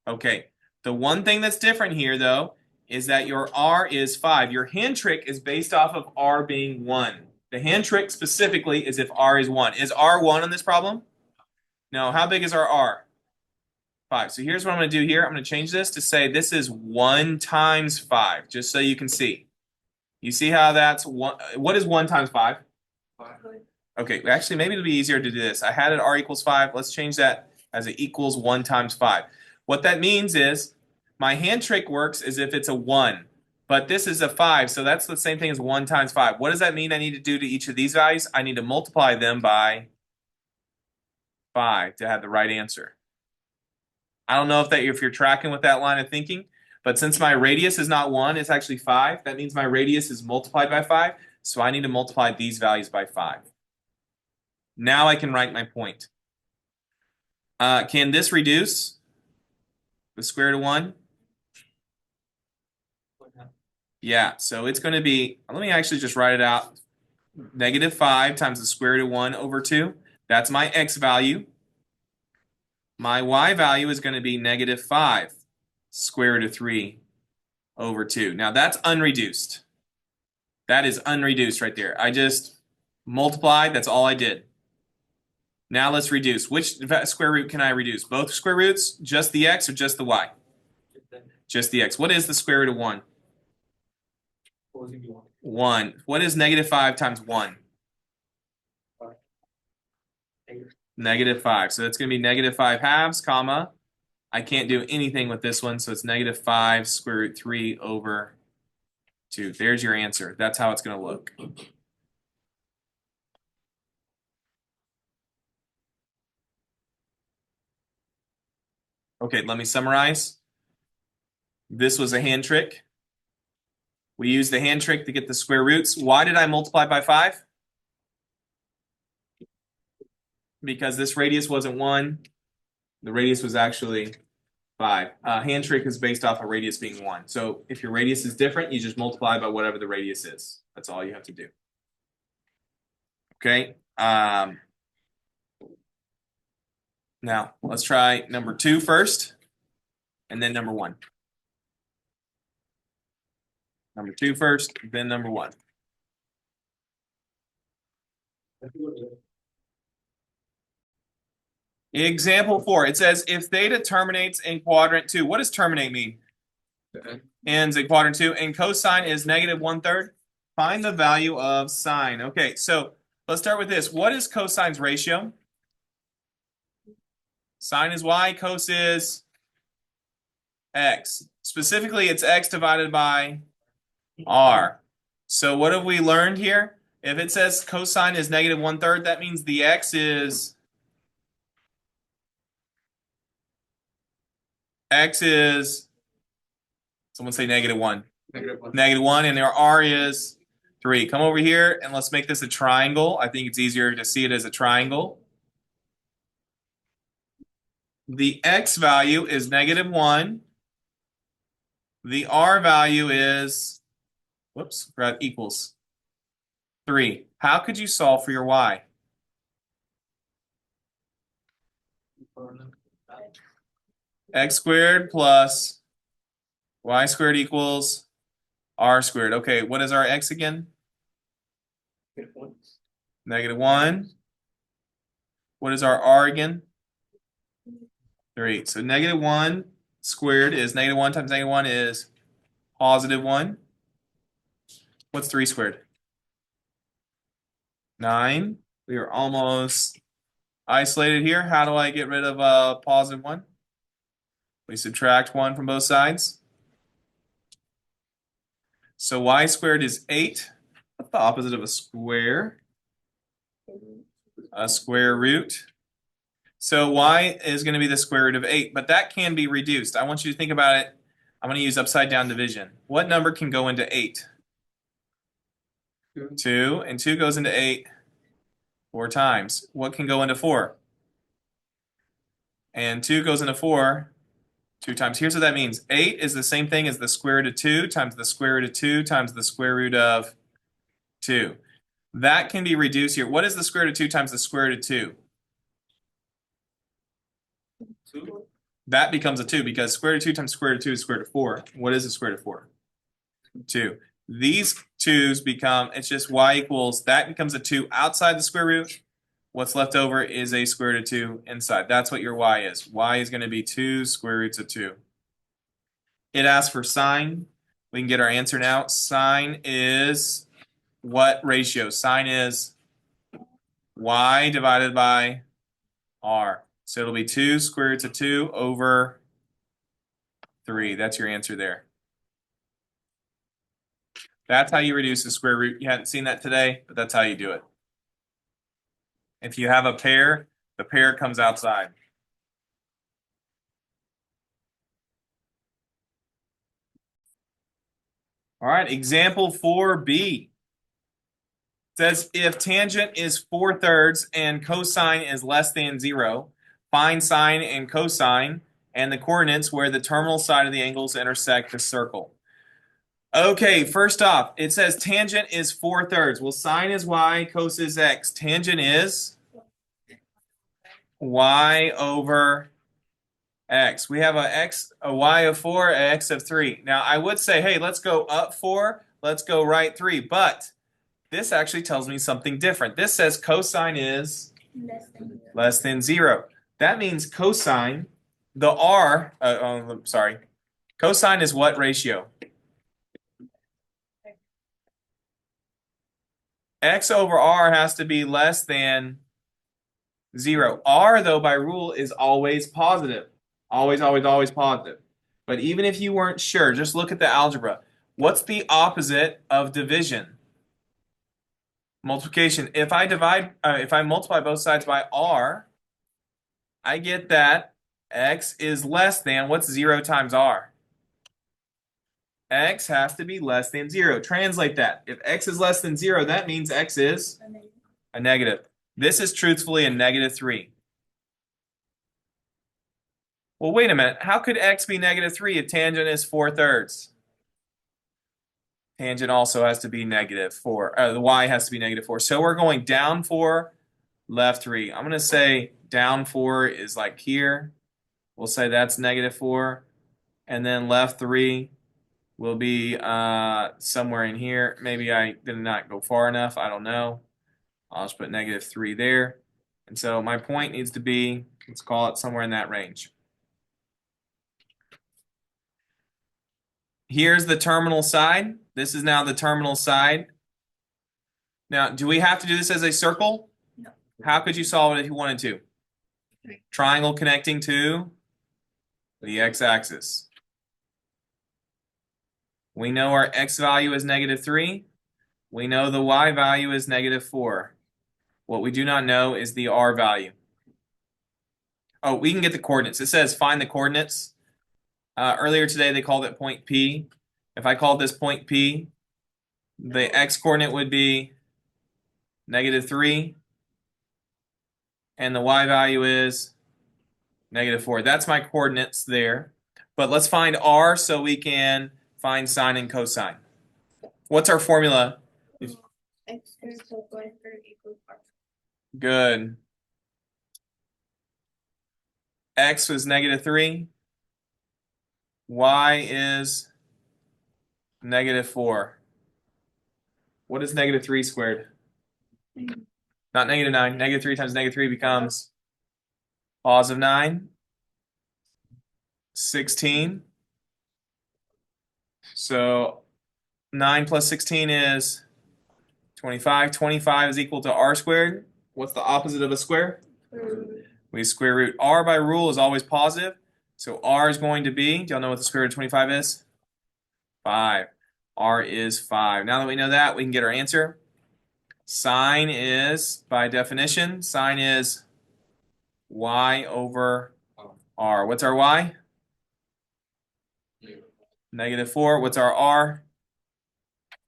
Okay. The one thing that's different here, though, is that your r is 5. Your hand trick is based off of r being 1. The hand trick specifically is if r is 1. Is r 1 on this problem? No. How big is our r? 5. So here's what I'm going to do here. I'm going to change this to say this is 1 times 5, just so you can see. You see how that's 1? What is 1 times 5? 5. Okay, actually, maybe it'll be easier to do this. I had it r equals 5. Let's change that as it equals 1 times 5. What that means is my hand trick works as if it's a 1, but this is a 5, so that's the same thing as 1 times 5. What does that mean I need to do to each of these values? I need to multiply them by 5 to have the right answer. I don't know if you're tracking with that line of thinking, but since my radius is not 1, it's actually 5. That means my radius is multiplied by 5, so I need to multiply these values by 5. Now I can write my point. Can this reduce the square root of 1? Yeah, so it's going to be, let me actually just write it out. Negative 5 times the square root of 1 over 2. That's my x value. My y value is going to be negative 5 square root of 3 over 2. Now that's unreduced. That is unreduced right there. I just multiplied. That's all I did. Now let's reduce. Which square root can I reduce? Both square roots? Just the x or just the y? Just the x. What is the square root of 1? 1. What is negative 5 times 1? Negative 5. So that's going to be negative 5 halves, comma. I can't do anything with this one, so it's negative 5 square root 3 over 2. There's your answer. That's how it's going to look. Okay, let me summarize. This was a hand trick. We used the hand trick to get the square roots. Why did I multiply by 5? Because this radius wasn't 1. The radius was actually 5. Hand trick is based off a radius being 1. So if your radius is different, you just multiply by whatever the radius is. That's all you have to do. Okay. Now, let's try number 2 first, and then number 1. Number 2 first, then number 1. Example 4, it says if theta terminates in quadrant 2, what does terminate mean? Ends in quadrant 2, and cosine is negative 1/3. Find the value of sine. Okay, so let's start with this. What is cosine's ratio? Sine is y, cos is x. Specifically, it's x divided by r. So what have we learned here? If it says cosine is negative 1/3, that means the x is someone say negative 1. Negative 1, and our r is 3. Come over here and let's make this a triangle. I think it's easier to see it as a triangle. The x value is negative 1. The r value is, whoops, forgot equals 3. How could you solve for your y? X squared plus y squared equals r squared. Okay, what is our x again? Negative 1. What is our r again? 3. So negative 1 squared is negative 1 times negative 1 is positive 1. What's 3 squared? 9. We are almost isolated here. How do I get rid of positive 1? We subtract 1 from both sides. So y squared is 8. What's the opposite of a square? A square root. So y is going to be the square root of 8, but that can be reduced. I want you to think about it. I'm going to use upside down division. What number can go into 8? 2, and 2 goes into 8 4 times. What can go into 4? And 2 goes into 4 2 times. Here's what that means. 8 is the same thing as the square root of 2 times the square root of 2 times the square root of 2. That can be reduced here. What is the square root of 2 times the square root of 2? 2. That becomes a 2 because square root of 2 times square root of 2 is square root of 4. What is the square root of 4? 2. These 2's become, it's just y equals, that becomes a 2 outside the square root. What's left over is a square root of 2 inside. That's what your y is. Y is going to be 2 square roots of 2. It asks for sine. We can get our answer now. Sine is what ratio? Sine is y divided by r. So it'll be 2 square roots of 2 over 3. That's your answer there. That's how you reduce the square root. You hadn't seen that today, but that's how you do it. If you have a pair, the pair comes outside. All right, example 4b. Says if tangent is 4/3 and cosine is less than 0, find sine and cosine and the coordinates where the terminal side of the angles intersect the circle. Okay, first off, it says tangent is 4/3. Well, sine is y, cos is x. Tangent is y over x. We have a y of 4, a x of 3. Now, I would say, hey, let's go up 4, let's go right 3, but this actually tells me something different. This says cosine is less than 0. That means cosine, the r, cosine is what ratio? X over r has to be less than 0. R, though, by rule, is always positive. Always, always, always positive. But even if you weren't sure, just look at the algebra. What's the opposite of division? Multiplication. If I multiply both sides by r, I get that x is less than, what's 0 times r? X has to be less than 0. Translate that. If x is less than 0, that means x is a negative. This is truthfully a negative 3. Well, wait a minute. How could x be negative 3 if tangent is 4/3? Tangent also has to be negative 4. The y has to be negative 4. So we're going down 4, left 3. I'm going to say down 4 is like here. We'll say that's negative 4. And then left 3 will be somewhere in here. Maybe I did not go far enough. I don't know. I'll just put -3 there. And so my point needs to be, let's call it somewhere in that range. Here's the terminal side. This is now the terminal side. Now, do we have to do this as a circle? No. How could you solve it if you wanted to? Right. Triangle connecting to the x-axis. We know our x value is -3. We know the y value is -4. What we do not know is the r value. Oh, we can get the coordinates. It says find the coordinates. Earlier today, they called it point P. If I called this point P, the x coordinate would be -3, and the y value is -4. That's my coordinates there. But let's find r so we can find sine and cosine. What's our formula? X squared plus y squared equals r. Good. X was -3. Y is -4. What is -3 squared? Not -9. -3 times -3 becomes +9. 16. So 9 plus 16 is 25. 25 is equal to r squared. What's the opposite of a square? We square root. R by rule is always positive. So r is going to be, do y'all know what the square root of 25 is? 5. R is 5. Now that we know that, we can get our answer. Sine is, by definition, sine is y over r. What's our y? -4. What's our r?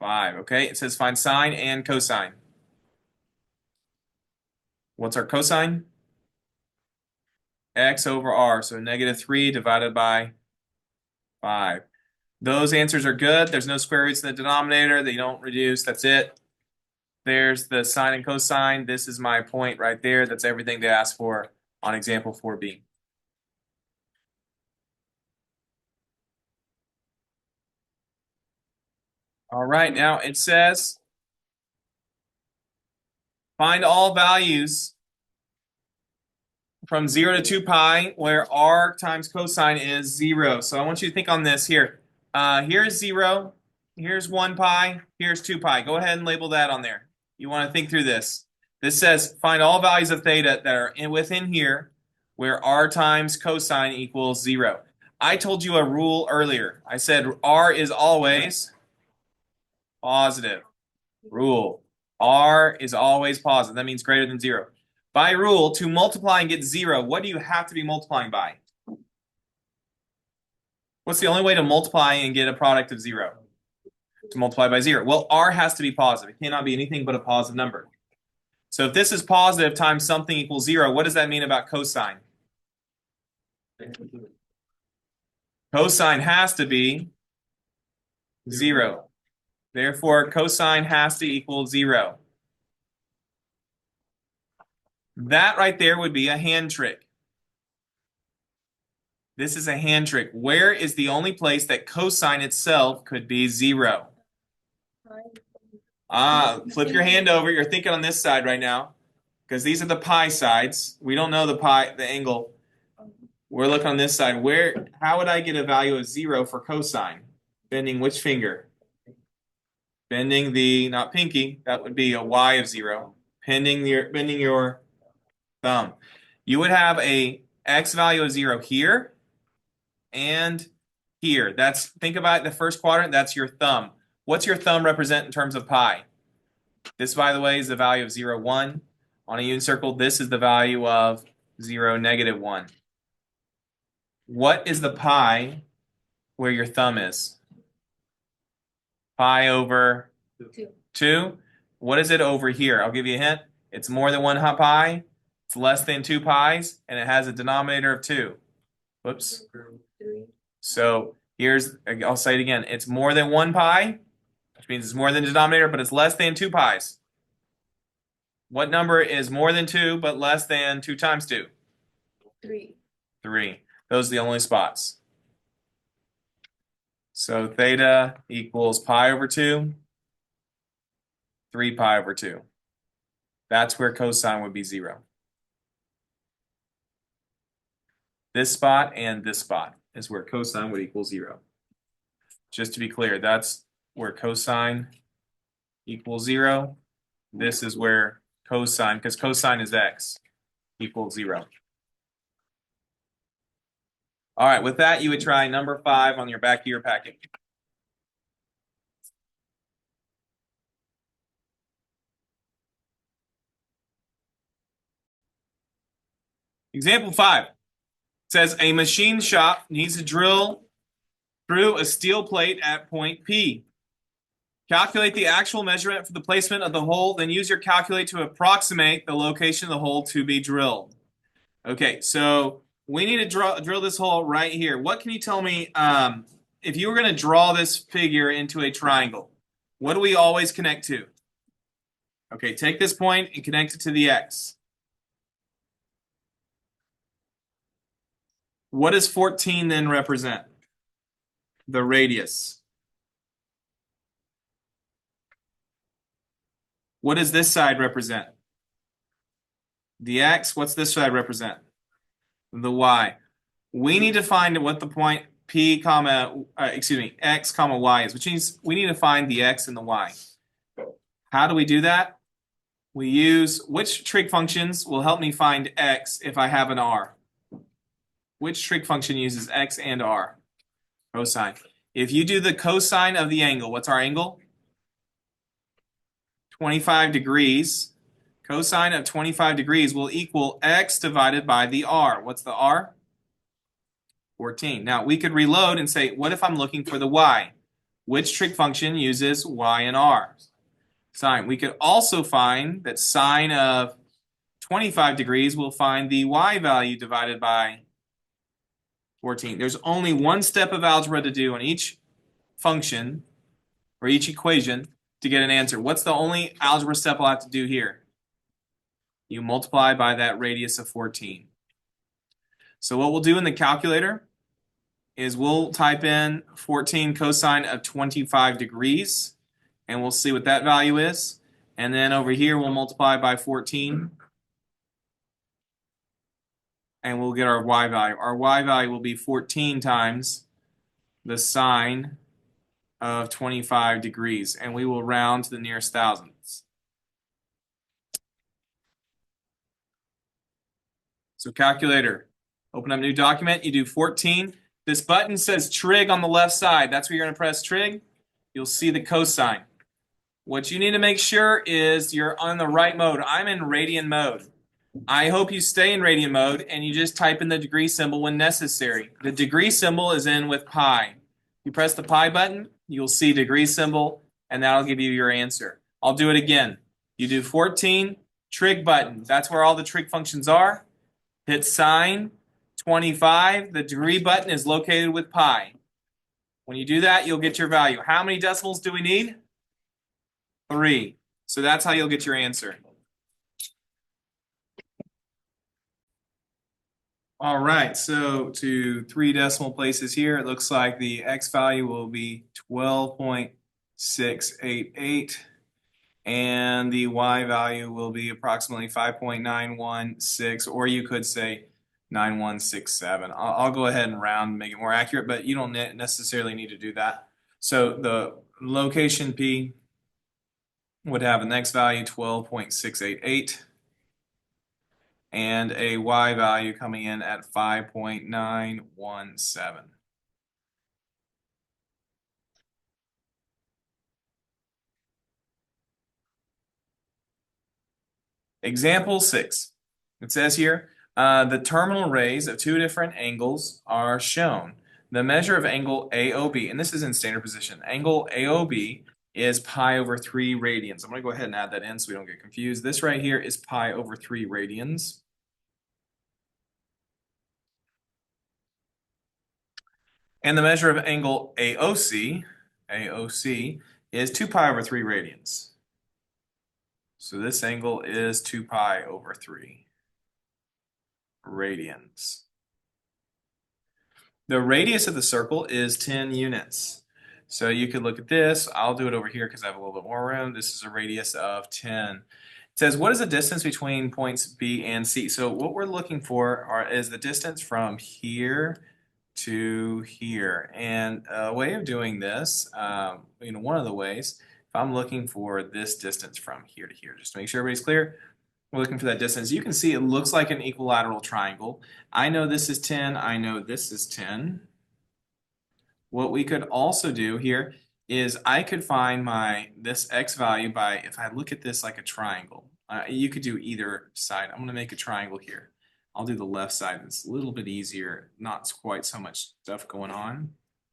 5. Okay, it says find sine and cosine. What's our cosine? X over r. So -3 divided by 5. Those answers are good. There's no square roots in the denominator. They don't reduce. That's it. There's the sine and cosine. This is my point right there. That's everything they asked for on example 4B. All right, now it says find all values from 0 to 2 pi where r times cosine is 0. So I want you to think on this here. Here's 0, here's 1 pi, here's 2 pi. Go ahead and label that on there. You want to think through this. This says find all values of theta that are within here where r times cosine equals 0. I told you a rule earlier. I said r is always positive. Rule. R is always positive. That means greater than 0. By rule, to multiply and get 0, what do you have to be multiplying by? What's the only way to multiply and get a product of 0? To multiply by 0. Well, r has to be positive. It cannot be anything but a positive number. So if this is positive times something equals 0, what does that mean about cosine? Cosine has to be 0. Therefore, cosine has to equal 0. That right there would be a hand trick. This is a hand trick. Where is the only place that cosine itself could be 0? Flip your hand over. You're thinking on this side right now, because these are the pi sides. We don't know the angle. We're looking on this side. How would I get a value of 0 for cosine? Bending which finger? Bending the, not pinky, that would be a y of 0. Bending your thumb. You would have a x value of 0 here and here. Think about the first quadrant, that's your thumb. What's your thumb represent in terms of pi? This, by the way, is the value of 0, 1. On a unit circle, this is the value of 0, -1. What is the pi where your thumb is? Pi over 2. What is it over here? I'll give you a hint. It's more than 1 pi. It's less than 2 pi's, and it has a denominator of 2. Whoops. 3. So I'll say it again. It's more than 1 pi, which means it's more than the denominator, but it's less than 2 pi's. What number is more than 2, but less than 2 times 2? 3. 3. Those are the only spots. So theta equals pi over 2, 3 pi over 2. That's where cosine would be 0. This spot and this spot is where cosine would equal 0. Just to be clear, that's where cosine equals 0. This is where cosine, because cosine is x, equals 0. All right, with that, you would try number 5 on your back of your packet. Example 5 says a machine shop needs to drill through a steel plate at point P. Calculate the actual measurement for the placement of the hole, then use your calculator to approximate the location of the hole to be drilled. Okay, so we need to drill this hole right here. What can you tell me if you were going to draw this figure into a triangle? What do we always connect to? Okay, take this point and connect it to the x. What does 14 then represent? The radius. What does this side represent? The x. What's this side represent? The y. We need to find what the point p comma x comma y is, which means we need to find the x and the y. How do we do that? We use which trig functions will help me find x if I have an r? Which trig function uses x and r? Cosine. If you do the cosine of the angle, what's our angle? 25 degrees. Cosine of 25 degrees will equal x divided by the r. What's the r? 14. Now, we could reload and say, what if I'm looking for the y? Which trig function uses y and r? Sine. We could also find that sine of 25 degrees will find the y value divided by 14. There's only one step of algebra to do on each function or each equation to get an answer. What's the only algebra step I'll have to do here? You multiply by that radius of 14. So what we'll do in the calculator is we'll type in 14 cosine of 25 degrees, and we'll see what that value is. And then over here, we'll multiply by 14, and we'll get our y value. Our y value will be 14 times the sine of 25 degrees, and we will round to the nearest thousandths. So calculator, open up new document, you do 14. This button says trig on the left side. That's where you're going to press trig. You'll see the cosine. What you need to make sure is you're on the right mode. I'm in radian mode. I hope you stay in radian mode and you just type in the degree symbol when necessary. The degree symbol is in with pi. You press the pi button, you'll see degree symbol, and that'll give you your answer. I'll do it again. You do 14, trig button. That's where all the trig functions are. Hit sine, 25. The degree button is located with pi. When you do that, you'll get your value. How many decimals do we need? 3. So that's how you'll get your answer. All right, so to 3 decimal places here, it looks like the x value will be 12.688, and the y value will be approximately 5.916, or you could say 9167. I'll go ahead and round and make it more accurate, but you don't necessarily need to do that. So the location P would have an x value 12.688 and a y value coming in at 5.917. Example 6. It says here, the terminal rays of 2 different angles are shown. The measure of angle AOB, and this is in standard position, angle AOB is pi over 3 radians. I'm going to go ahead and add that in so we don't get confused. This right here is pi over 3 radians. And the measure of angle AOC is 2 pi over 3 radians. So this angle is 2 pi over 3 radians. The radius of the circle is 10 units. So you could look at this. I'll do it over here because I have a little bit more room. This is a radius of 10. It says, what is the distance between points B and C? So what we're looking for is the distance from here to here. And a way of doing this, one of the ways, if I'm looking for this distance from here to here, just to make sure everybody's clear, we're looking for that distance. You can see it looks like an equilateral triangle. I know this is 10. I know this is 10. What we could also do here is I could find this x value by, if I look at this like a triangle. You could do either side. I'm going to make a triangle here. I'll do the left side. It's a little bit easier, not quite so much stuff going on.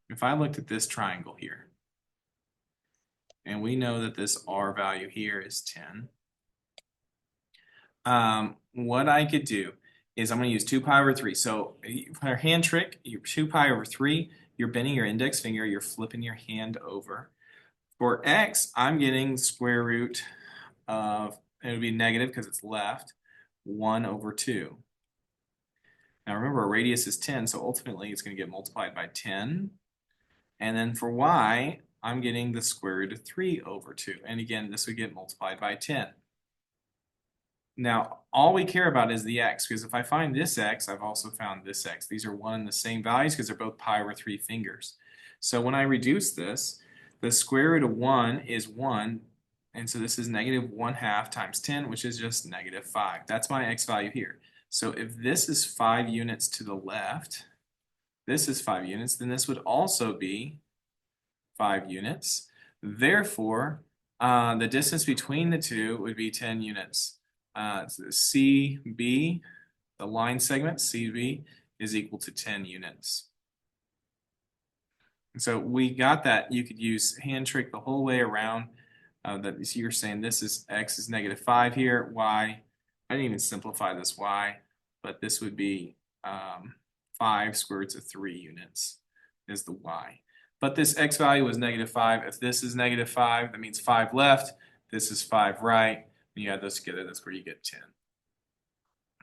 If I looked at this triangle here, and we know that this r value here is 10, what I could do is I'm going to use 2 pi over 3. So for a hand trick, you're 2 pi over 3, you're bending your index finger, you're flipping your hand over. For x, I'm getting square root of, it would be negative because it's left, 1 over 2. Now remember, a radius is 10, so ultimately it's going to get multiplied by 10. And then for y, I'm getting the square root of 3 over 2. And again, this would get multiplied by 10. Now, all we care about is the x, because if I find this x, I've also found this x. These are one and the same values because they're both pi over 3 fingers. So when I reduce this, the square root of 1 is 1, and so this is negative 1/2 times 10, which is just negative 5. That's my x value here. So if this is 5 units to the left, this is 5 units, then this would also be 5 units. Therefore, the distance between the two would be 10 units. CB, the line segment, CB, is equal to 10 units. And so we got that. You could use hand trick the whole way around. So you're saying this is x is negative 5 here, y, I didn't even simplify this y, but this would be 5 square roots of 3 units is the y. But this x value was negative 5. If this is negative 5, that means 5 left. This is 5 right. When you add those together, that's where you get 10.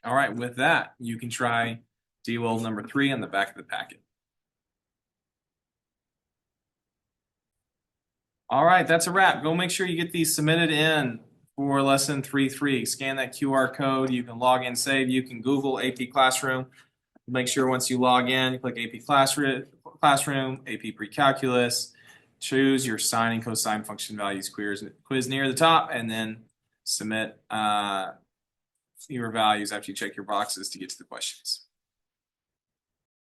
All right, with that, you can try D-well number 3 on the back of the packet. All right, that's a wrap. Go make sure you get these submitted in for lesson 3.3. Scan that QR code. You can log in, save. You can Google AP Classroom. Make sure once you log in, you click AP Classroom, AP Pre-Calculus, choose your sine and cosine function values quiz near the top, and then submit your values after you check your boxes to get to the questions.